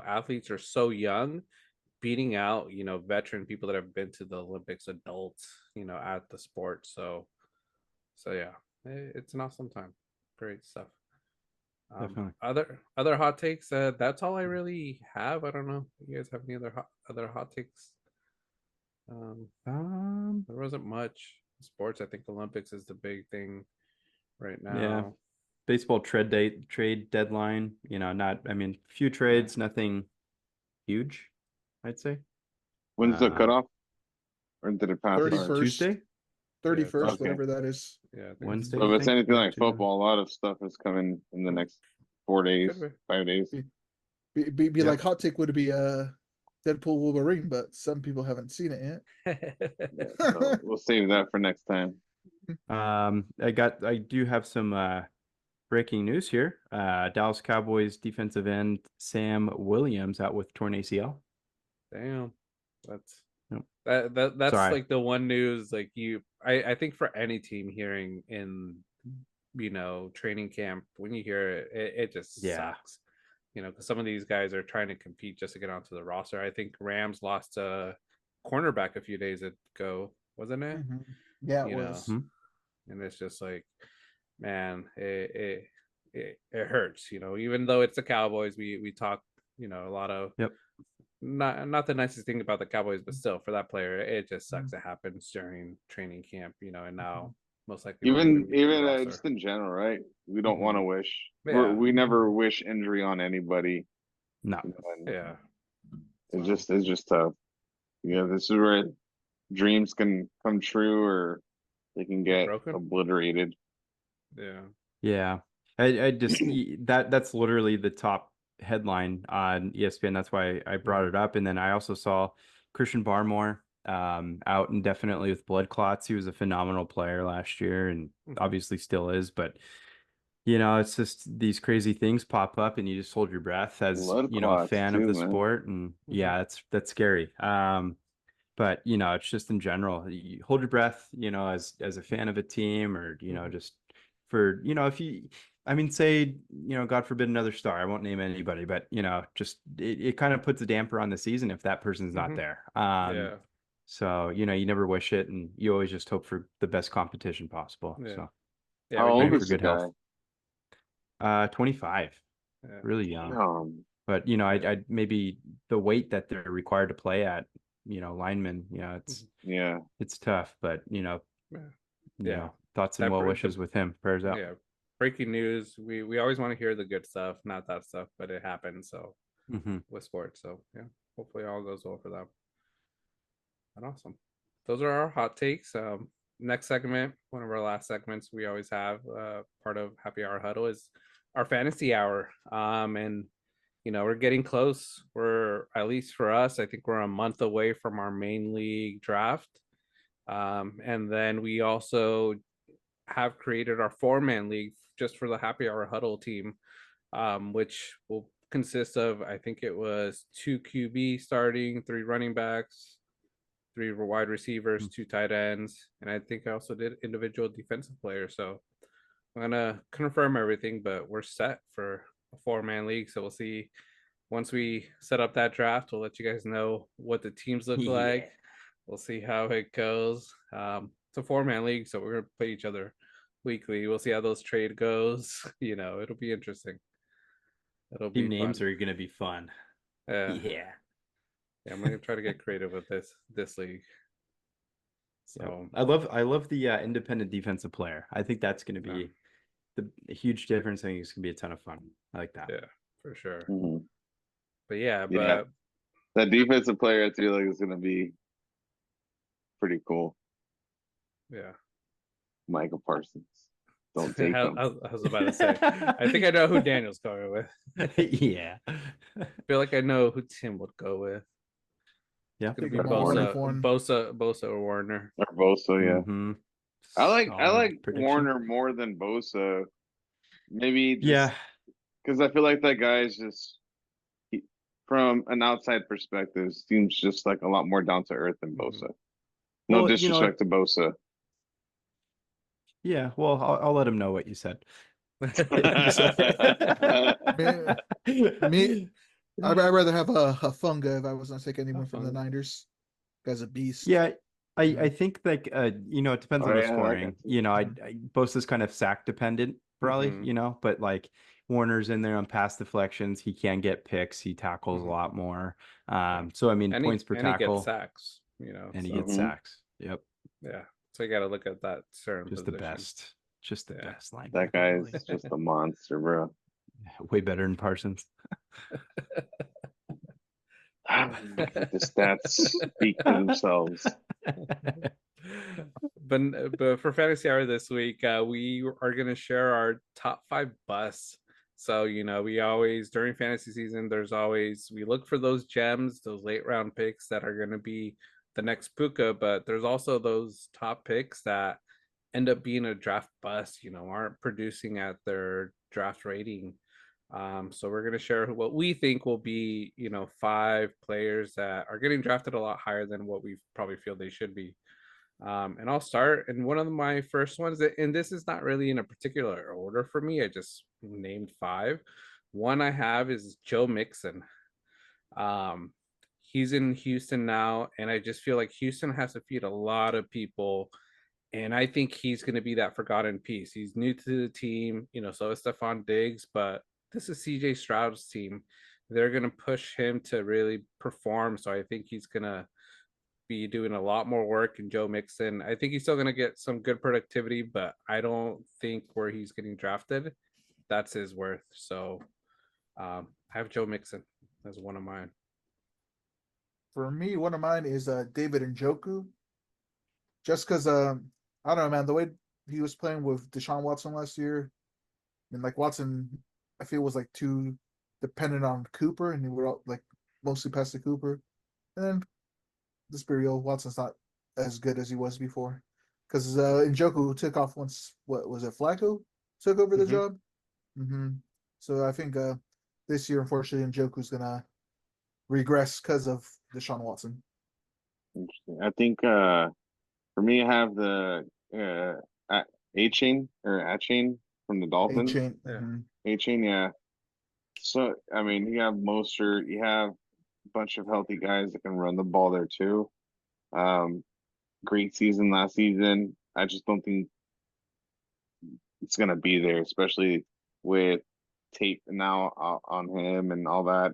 athletes are so young, beating out veteran people that have been to the Olympics, adults at the sport. So yeah, it's an awesome time. Great stuff. Definitely. Other hot takes. That's all I really have. I don't know. You guys have any other hot takes? There wasn't much sports. I think Olympics is the big thing right now. Yeah. Baseball trade deadline. Few trades, nothing huge, I'd say. When's the cutoff? Or did it pass? 31st. Tuesday? 31st, Okay. whatever that is. Yeah, I think Wednesday. So if it's anything like Tuesday. football, a lot of stuff is coming in the next 4 days, 5 days. Be like hot take would be Deadpool Wolverine, but some people haven't seen it yet. So we'll save that for next time. I do have some breaking news here. Dallas Cowboys defensive end Sam Williams out with torn ACL. Damn, that's Sorry. like the one news like I think for any team hearing in training camp, when you hear it just sucks. Because some of these guys are trying to compete just to get onto the roster. I think Rams lost a cornerback a few days ago, wasn't it? Yeah, it was. And it's just like, man, it hurts. Even though it's the Cowboys, we talk a lot of not the nicest thing about the Cowboys, but still for that player, it just sucks. It happens during training camp, and now most likely even just in general, right? We don't want to wish. We never wish injury on anybody. No. Yeah. It's just tough. This is where dreams can come true or they can get obliterated. Yeah. I just that's literally the top headline on ESPN. That's why I brought it up. And then I also saw Christian Barmore out indefinitely with blood clots. He was a phenomenal player last year and obviously still is, but it's just these crazy things pop up and you just hold your breath as a fan of the sport. And that's scary. But it's just in general, you hold your breath, as a fan of a team or just for if you say God forbid another star, I won't name anybody, but just it kind of puts a damper on the season if that person's not there. So you never wish it, and you always just hope for the best competition possible. So how old is the guy? 25, really young. But I maybe the weight that they're required to play at, linemen, it's tough, but thoughts and well wishes with him. Prayers out. Yeah. Breaking news. We always want to hear the good stuff, not that stuff, but it happens. So with sports. So yeah, hopefully all goes well for them. And awesome. Those are our hot takes. Next segment, one of our last segments we always have, part of Happy Hour Huddle is our fantasy hour. And we're getting close. We're, at least for us, I think we're a month away from our main league draft. And then we also have created our 4-man league just for the Happy Hour Huddle team, which will consist of, I think it was 2 QB starting, 3 running backs, 3 wide receivers, 2 tight ends, and I think I also did individual defensive players. So I'm gonna confirm everything, but we're set for a 4-man league. So we'll see once we set up that draft. We'll let you guys know what the teams look like. We'll see how it goes. It's a 4-man league, so we're gonna play each other weekly. We'll see how those trade goes. It'll be interesting. It'll be Team names fun. are going to be fun. Yeah, I'm gonna try to get creative with this league. So I love the independent defensive player. I think that's going to be a huge difference. I think it's going to be a ton of fun. I like that. yeah, for sure. Mhm. But yeah, Yeah. That defensive player, I feel like is going to be pretty cool. yeah. Michael Parsons. Don't take him. I was about to say. I think I know who Daniel's going with. Yeah. I feel like I know who Tim would go with. Yeah. It's gonna Think be about Warner Bosa, for one. Bosa or Warner. Or Bosa, yeah. Mhm. I like Solid prediction. Warner more than Bosa. Maybe just Yeah. because I feel like that guy is just from an outside perspective seems just like a lot more down to earth than Bosa. No Well, disrespect to Bosa. Yeah. Well, I'll let him know what you said. Me, I'd rather have a Funga if I was going to take anyone from the Funga. Niners. Guy's a beast. Yeah, I think like it depends Oh, on the yeah, I like scoring. it. I Bosa's kind of sack dependent, probably. Mhm. But like Warner's in there on pass deflections. He can get picks. He tackles a Mhm. lot more. Yeah. So I mean, And points per he gets tackle, sacks, and he so gets sacks. Yep, yeah. So you got to look at that certain just position. the best, just the Yeah. best linebacker. That in the guy's league. just a monster, bro. Way better than Parsons. The stats speak for themselves. But for Fantasy Hour this week, we are going to share our top 5 busts. So we always during fantasy season, we look for those gems, those late round picks that are going to be the next Puka, but there's also those top picks that end up being a draft bust, aren't producing at their draft rating. So we're going to share what we think will be, 5 players that are getting drafted a lot higher than what we probably feel they should be. And I'll start. And one of my first ones, and this is not really in a particular order for me. I just named 5. One I have is Joe Mixon. He's in Houston now, and I just feel like Houston has to feed a lot of people. And I think he's going to be that forgotten piece. He's new to the team, so is Stephon Diggs, but this is CJ Stroud's team. They're going to push him to really perform. So I think he's going to be doing a lot more work. And Joe Mixon, I think he's still going to get some good productivity, but I don't think where he's getting drafted, that's his worth. So I have Joe Mixon as one of mine. For me, one of mine is David Njoku. Just because I don't know, man, the way he was playing with Deshaun Watson last year, and like Watson, I feel was like too dependent on Cooper, and he would like mostly pass to Cooper. And then let's be real, Watson's not as good as he was before. Because Njoku took off once, what was it, Flacco took over the job? So I think this year, unfortunately, Njoku's going to regress because of Deshaun Watson. Interesting. I think for me, I have the A-Chain or A-Chain from the Dolphins. A-Chain. A-Chain, yeah. So, I mean, you have Mostert, you have a bunch of healthy guys that can run the ball there too. Great season last season. I just don't think it's gonna be there, especially with tape now on him and all that.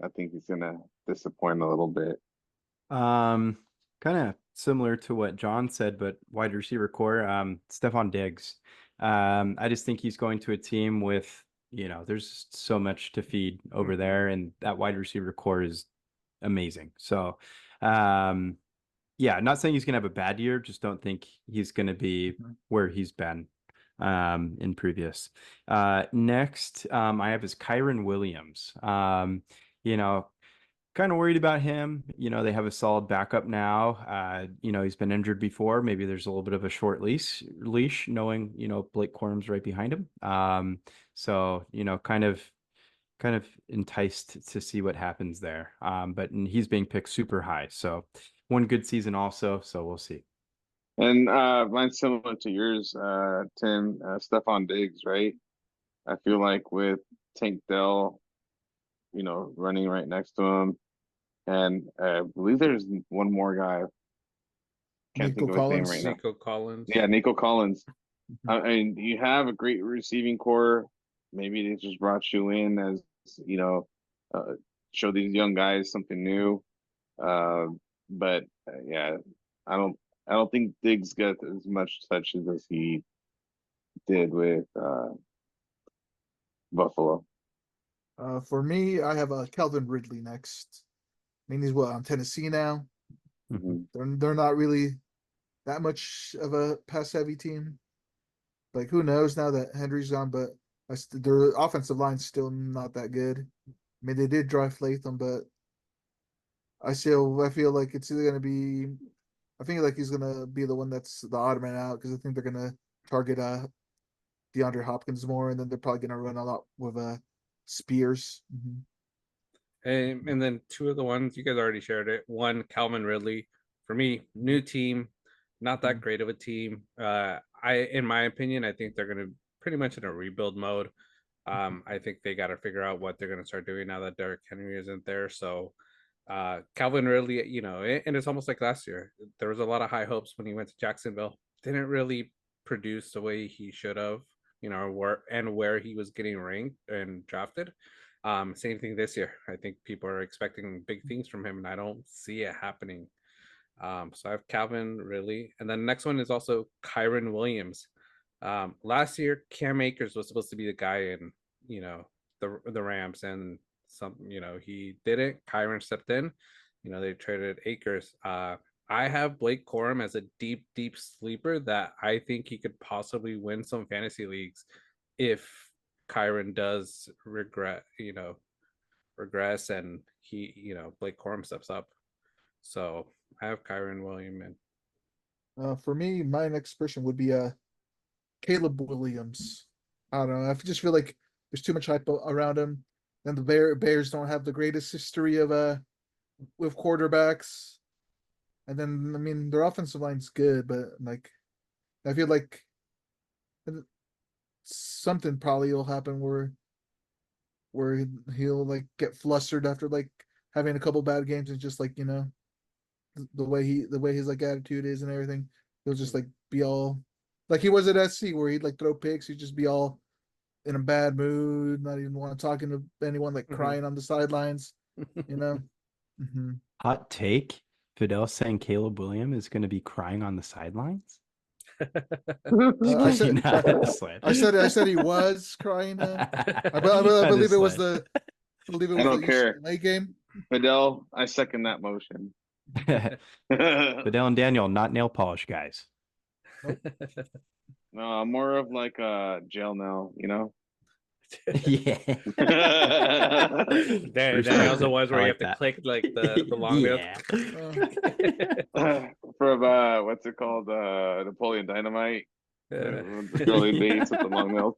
I think he's gonna disappoint a little bit. Kind of similar to what John said, but wide receiver core, Stephon Diggs. I just think he's going to a team with, there's so much to feed over there, and that wide receiver core is amazing. So, yeah, not saying he's gonna have a bad year, just don't think he's gonna be where he's been in previous. Next, I have is Kyron Williams. kind of worried about him. You know, they have a solid backup now. You know, he's been injured before. Maybe there's a little bit of a short leash, knowing, you know, Blake Corum's right behind him. So, you know, kind of enticed to see what happens there. But he's being picked super high. So one good season also. So we'll see. And mine's similar to yours, Tim. Stephon Diggs, right? I feel like with Tank Dell, you know, running right next to him, and I believe there's one more guy. Can't think Nico of his name Collins. right now. Nico Collins. Yeah, Nico Collins. Mhm. I mean, you have a great receiving core. Maybe they just brought you in as, you know, show these young guys something new. But yeah, I don't think Diggs got as much touches as he did with Buffalo. For me, I have Calvin Ridley next. I mean, he's what, on Tennessee now. Mhm. They're not really that much of a pass heavy team. Like, who knows now that Henry's gone, but their offensive line's still not that good. I mean, they did draft Latham, but I feel like it's either gonna be, I think like he's gonna be the one that's the odd man out, because I think they're gonna target DeAndre Hopkins more, and then they're probably gonna run a lot with Spears. And then two of the ones you guys already shared it. One, Calvin Ridley. For me, new team, not that great of a team. In my opinion, I think they're gonna pretty much in a rebuild mode. I think they got to figure out what they're gonna start doing now that Derrick Henry isn't there. So Calvin Ridley, you know, and it's almost like last year. There was a lot of high hopes when he went to Jacksonville. Didn't really produce the way he should have, you know, where he was getting ranked and drafted. Same thing this year. I think people are expecting big things from him, and I don't see it happening. So I have Calvin Ridley, and then the next one is also Kyron Williams. Last year, Cam Akers was supposed to be the guy in, you know, the Rams, and you know, he didn't. Kyron stepped in. You know, they traded Akers. I have Blake Corum as a deep sleeper that I think he could possibly win some fantasy leagues if Kyron does regress, and he, you know, Blake Corum steps up. So I have Kyron Williams. For me, my next person would be Caleb Williams. I don't know. I just feel like there's too much hype around him. And the Bears don't have the greatest history of with quarterbacks. And then, I mean, their offensive line's good, but like I feel like something probably will happen where he'll like get flustered after like having a couple bad games, and just like, you know, the way his like attitude is and everything, he'll just like be all like he was at SC, where he'd like throw picks, he'd just be all in a bad mood, not even want to talk to anyone, like crying on the sidelines, you know. Hot take. Fidel saying Caleb Williams is going to be crying on the sidelines. I said I said he was crying. I believe it was the I don't care. UCLA game. Fidel, I second that motion. Fidel and Daniel, not nail polish guys. No, I'm more of like a jail now, you know. Yeah. Daniel's the ones where you have to click like the long yeah. From what's it called? Napoleon Dynamite. The girl he dates with the long nails.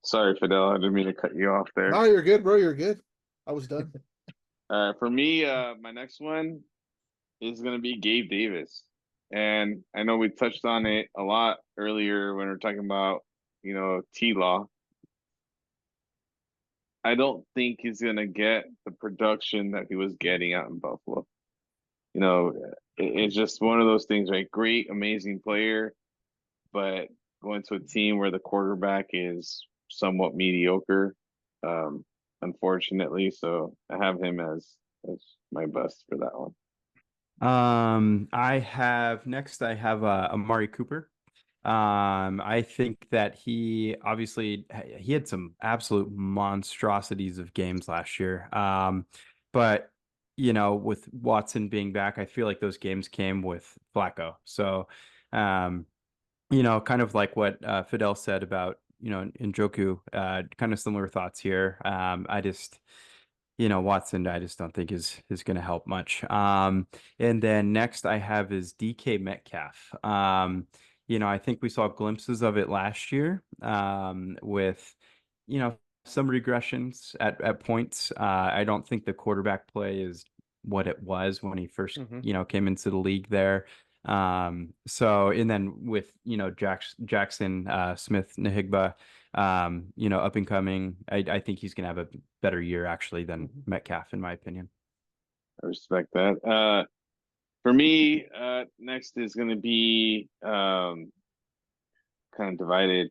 Sorry, Fidel. I didn't mean to cut you off there. No, you're good, bro. You're good. I was done. For me, my next one is gonna be Gabe Davis. And I know we touched on it a lot earlier when we were talking about, you know, T-Law. I don't think he's gonna get the production that he was getting out in Buffalo. You know, it's just one of those things, right? Great, amazing player, but going to a team where the quarterback is somewhat mediocre, unfortunately. So I have him as my bust for that one. I have Amari Cooper. I think that he had some absolute monstrosities of games last year. But you know, with Watson being back, I feel like those games came with Flacco. So, you know, kind of like what Fidel said about, Njoku, kind of similar thoughts here. I just, Watson, I just don't think is going to help much. And then next I have is DK Metcalf. I think we saw glimpses of it last year, with, some regressions at points. I don't think the quarterback play is what it was when he first, came into the league there. So, and then with, Jackson Smith Nahigba, up and coming, I think he's gonna have a better year actually than Metcalf, in my opinion. I respect that. For me, next is gonna be kind of divided.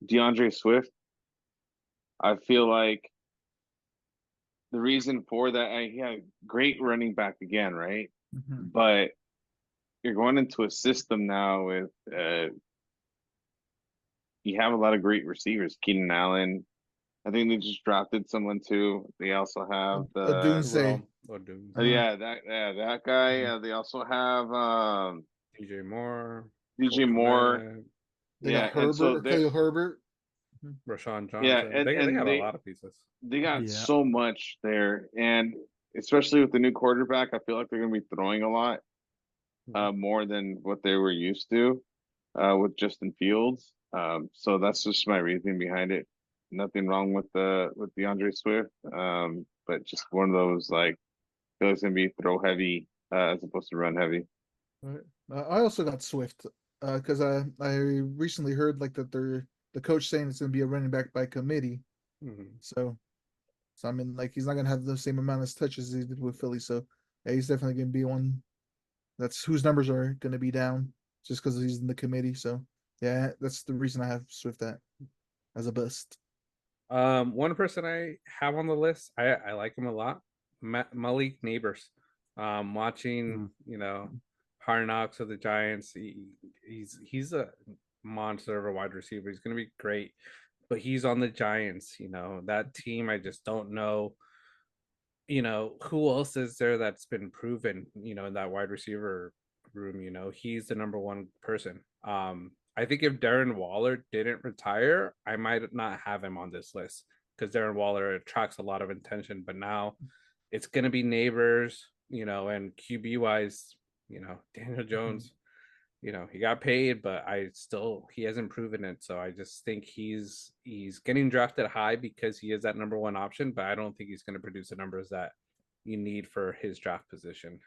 DeAndre Swift. I feel like the reason for that, he had a great running back again, right? But you're going into a system now with you have a lot of great receivers. Keenan Allen. I think they just drafted someone too. They also have Doomsday. that guy. They also have DJ Moore. They got Herbert, Khalil Herbert. Rashawn Johnson. Yeah, and they got a lot of pieces. They got so much there, and especially with the new quarterback, I feel like they're going to be throwing a lot more than what they were used to with Justin Fields. So that's just my reasoning behind it. Nothing wrong with DeAndre Swift, but just one of those like I feel it's going to be throw heavy as opposed to run heavy. Right. I also got Swift because I recently heard like that the coach saying it's going to be a running back by committee. So I mean, like he's not going to have the same amount of touches as he did with Philly. So yeah, he's definitely going to be one that's whose numbers are going to be down just because he's in the committee. So yeah, that's the reason I have Swift as a bust. One person I have on the list, I like him a lot, Malik Neighbors. Watching Hard Knocks of the Giants, he's a monster of a wide receiver. He's going to be great, but he's on the Giants. That team, I just don't know. Who else is there that's been proven? In that wide receiver room. He's the number one person. I think if Darren Waller didn't retire, I might not have him on this list because Darren Waller attracts a lot of attention. But now it's going to be Neighbors, and QB wise, Daniel Jones, he got paid, but he hasn't proven it. So I just think he's getting drafted high because he is that number one option, but I don't think he's going to produce the numbers that you need for his draft position.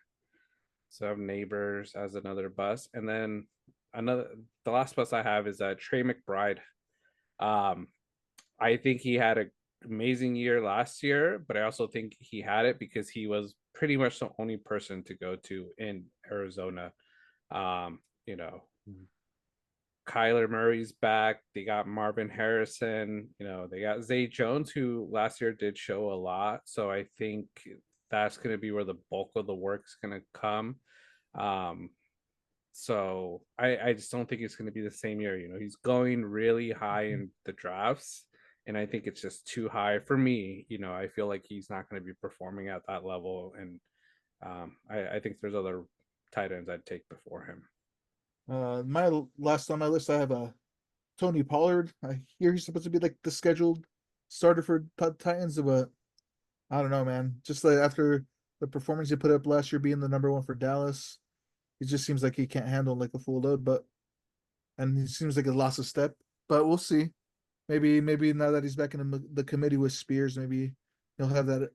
So I have Neighbors as another bust. And then the last bust I have is Trey McBride. I think he had an amazing year last year, but I also think he had it because he was pretty much the only person to go to in Arizona. Kyler Murray's back. They got Marvin Harrison. They got Zay Jones, who last year did show a lot. So I think that's going to be where the bulk of the work is going to come. So I just don't think it's going to be the same year. He's going really high in the drafts, and I think it's just too high for me. I feel like he's not going to be performing at that level, and I think there's other tight ends I'd take before him. My last on my list, I have Tony Pollard. I hear he's supposed to be like the scheduled starter for Titans, but I don't know, man. Just like after the performance he put up last year, being the number one for Dallas, it just seems like he can't handle like a full load. And he seems like he lost a step. But we'll see. Maybe now that he's back in the committee with Spears, maybe he'll have that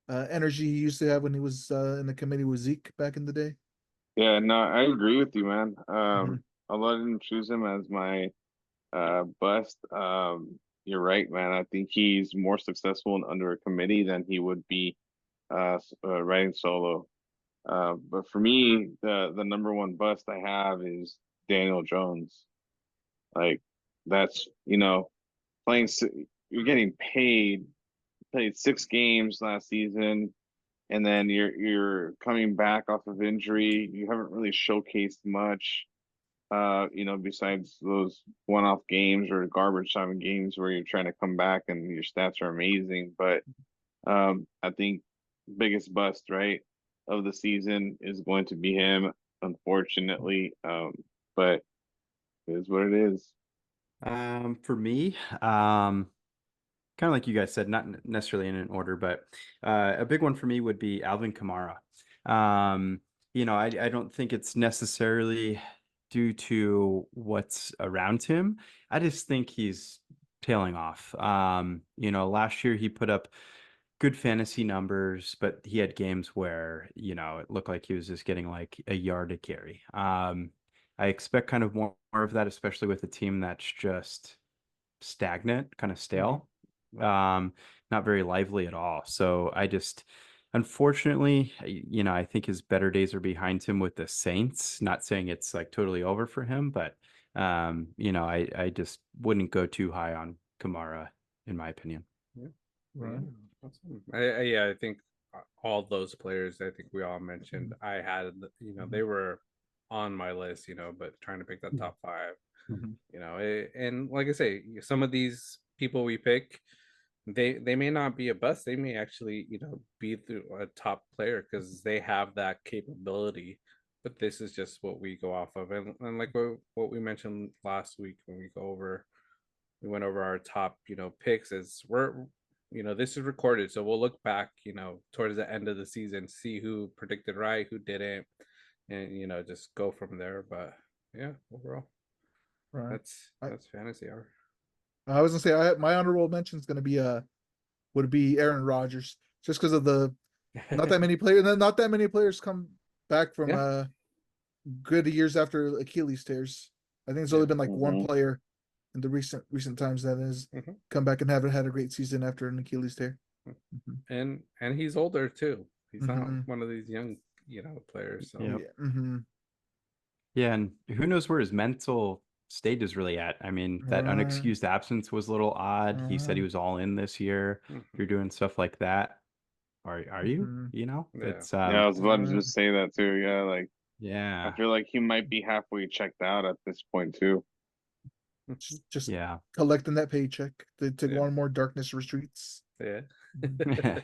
energy he used to have when he was in the committee with Zeke back in the day. Yeah, no, I agree with you, man. I didn't choose him as my bust. You're right, man. I think he's more successful under a committee than he would be riding solo. But for me, the number one bust I have is Daniel Jones. Like that's playing. You're getting paid. Played 6 games last season. And then you're coming back off of injury. You haven't really showcased much, besides those one-off games or garbage time games where you're trying to come back and your stats are amazing. But I think biggest bust, right, of the season is going to be him, unfortunately. But It is what it is. For me, kind of like you guys said, not necessarily in an order, but a big one for me would be Alvin Kamara. I don't think it's necessarily due to what's around him. I just think he's tailing off. Last year he put up good fantasy numbers, but he had games where, it looked like he was just getting like a yard a carry. I expect kind of more of that, especially with a team that's just stagnant, kind of stale, not very lively at all. So unfortunately, I think his better days are behind him with the Saints. Not saying it's like totally over for him, but I just wouldn't go too high on Kamara, in my opinion. Yeah. Right. Awesome. I think all those players, I think we all mentioned, I had, they were on my list, but trying to pick that top 5, and like I say, some of these people we pick, they may not be a bust. They may actually, be through a top player because they have that capability. But this is just what we go off of, and like what we mentioned last week when we went over our top, picks. Is this is recorded, so we'll look back, towards the end of the season, see who predicted right, who didn't, and just go from there. But yeah, overall, Right. that's fantasy hour. I was gonna say my honorable mention is gonna be would be Aaron Rodgers, just because of the not that many players come back from good years after Achilles tears. I think there's only been like one player in the recent times that has come back and haven't had a great season after an Achilles tear. And he's older too. He's not one of these young, players. So yeah, and who knows where his mental state is really at. I mean, that unexcused absence was a little odd. He said he was all in this year. You're doing stuff like that. Are you? It's I was about to just say that too. Yeah, I feel like he might be halfway checked out at this point too. Just collecting that paycheck to go on more darkness retreats. Yeah.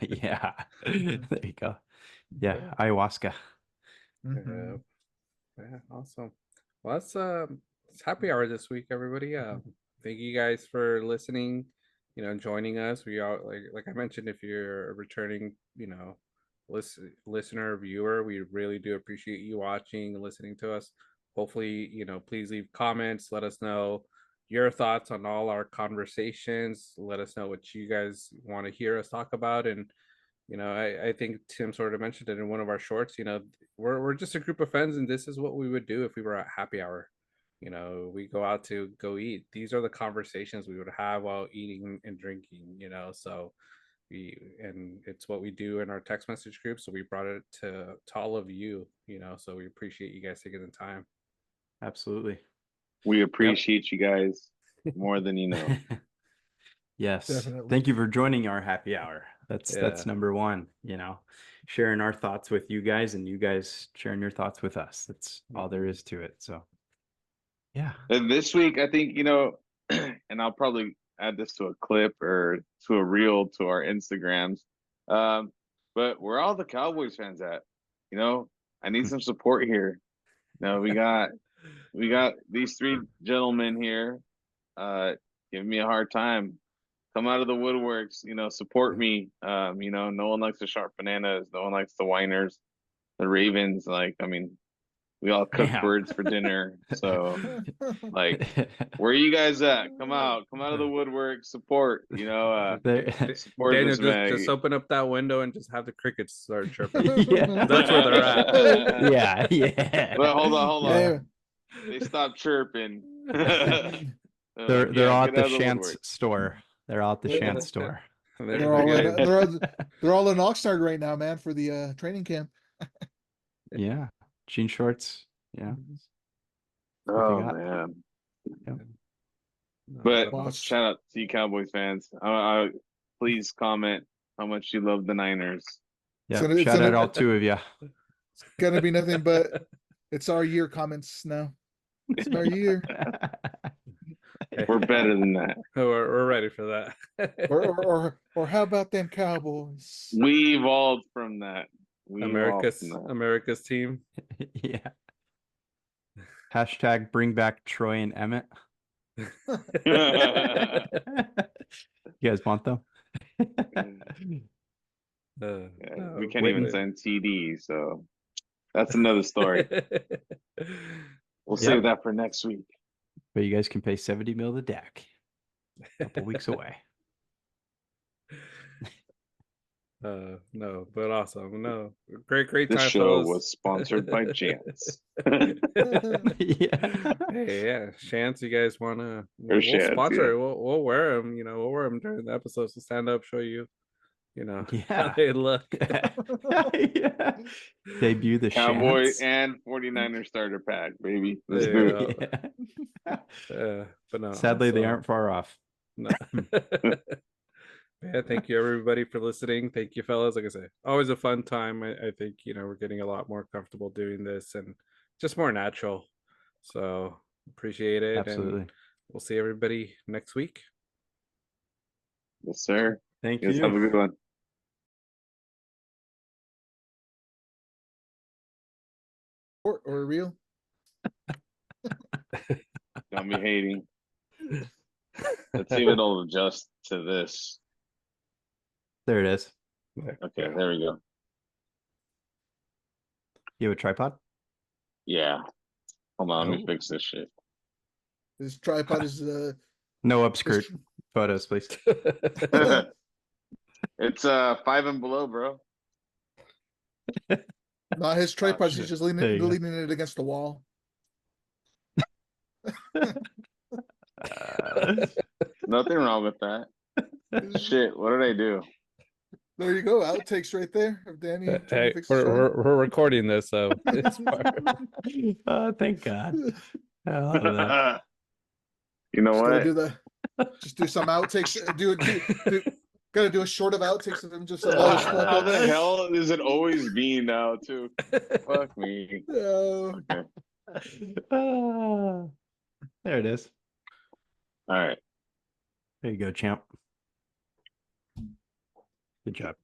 Yeah. There you go. Yeah, ayahuasca. Yeah, awesome. Well, it's happy hour this week, everybody. Thank you guys for listening, joining us. We are like I mentioned, if you're a returning, listener, viewer, we really do appreciate you watching and listening to us. Hopefully, please leave comments, let us know your thoughts on all our conversations, let us know what you guys want to hear us talk about. And I think Tim sort of mentioned it in one of our shorts. We're just a group of friends, and this is what we would do if we were at happy hour. We go out to go eat. These are the conversations we would have while eating and drinking. So and it's what we do in our text message group. So we brought it to all of you. So we appreciate you guys taking the time. Absolutely. We appreciate you guys more than you know. Yes. Definitely. Thank you for joining our happy hour. That's number one, sharing our thoughts with you guys and you guys sharing your thoughts with us. That's all there is to it. So yeah. And this week, I think, and I'll probably add this to a clip or to a reel to our Instagrams. But where all the Cowboys fans at? I need some support here. We got these 3 gentlemen here giving me a hard time. Come out of the woodworks, support me. No one likes the sharp bananas, no one likes the whiners, the Ravens. We all cook birds for dinner. So where are you guys at? Come out of the woodwork, support, support Daniel, this man. just open up that window and just have the crickets start chirping. Yeah. That's where they're at. Yeah. But hold on. They stopped chirping. They're all at the Shantz store. They're all at the Shantz store. They're all in Oxnard right now, man, for the training camp. Yeah. Jean shorts. Yeah. Oh man. Yep. But shout out to you Cowboys fans. Please comment how much you love the Niners. Yeah. Shout out all 2 of you. It's gonna be nothing but it's our year comments now. It's our year. We're better than that. We're ready for that. or how about them Cowboys? We evolved from that. America's team. Yeah. Hashtag bring back Troy and Emmett. You guys want them? Yeah, No, we can't even wait. send TD, so that's another story. We'll Yep. save that for next week. But you guys can pay 70 mil to Dak. A couple weeks away. No, but awesome. No, great This time, show fellas. was sponsored by Chance. Yeah. Hey, yeah, Chance, you guys wanna? Or We'll Chance, sponsor yeah. it. We'll wear them. You know, we'll wear them during the episodes to stand up, show you. You know, how Yeah. they look. Yeah. Debut the Cowboy Chance. and 49er starter pack, baby. Let's do it. Yeah. But no, Sadly, they so, aren't far off. no. Yeah, thank you everybody for listening. Thank you, fellas. Like I said, always a fun time. I think we're getting a lot more comfortable doing this and just more natural. So appreciate it. Absolutely. And we'll see everybody next week. Yes, sir. Thank You guys you. have a good one. Or real? Got me hating. Let's see if it'll adjust to this. There it is. Okay, there we go. You have a tripod? Yeah. Hold on, let me Oh. fix this shit. This tripod is No upskirt photos, please. It's 5 and below, bro. not his tripod. shit. He's just There you go. leaning it against the wall. Nothing wrong with that. Shit, what did I do? There you go. Outtakes right there of Danny. trying to Hey, fix his we're recording this, so it's Oh, thank God. I love that. You know Just gotta what? do the. Just do some outtakes. Gotta do a short of outtakes of him. Just a lot of How the snippets. hell is it always me now, too? Fuck me. Oh. Okay. There it is. All right. There you go, champ. Good job.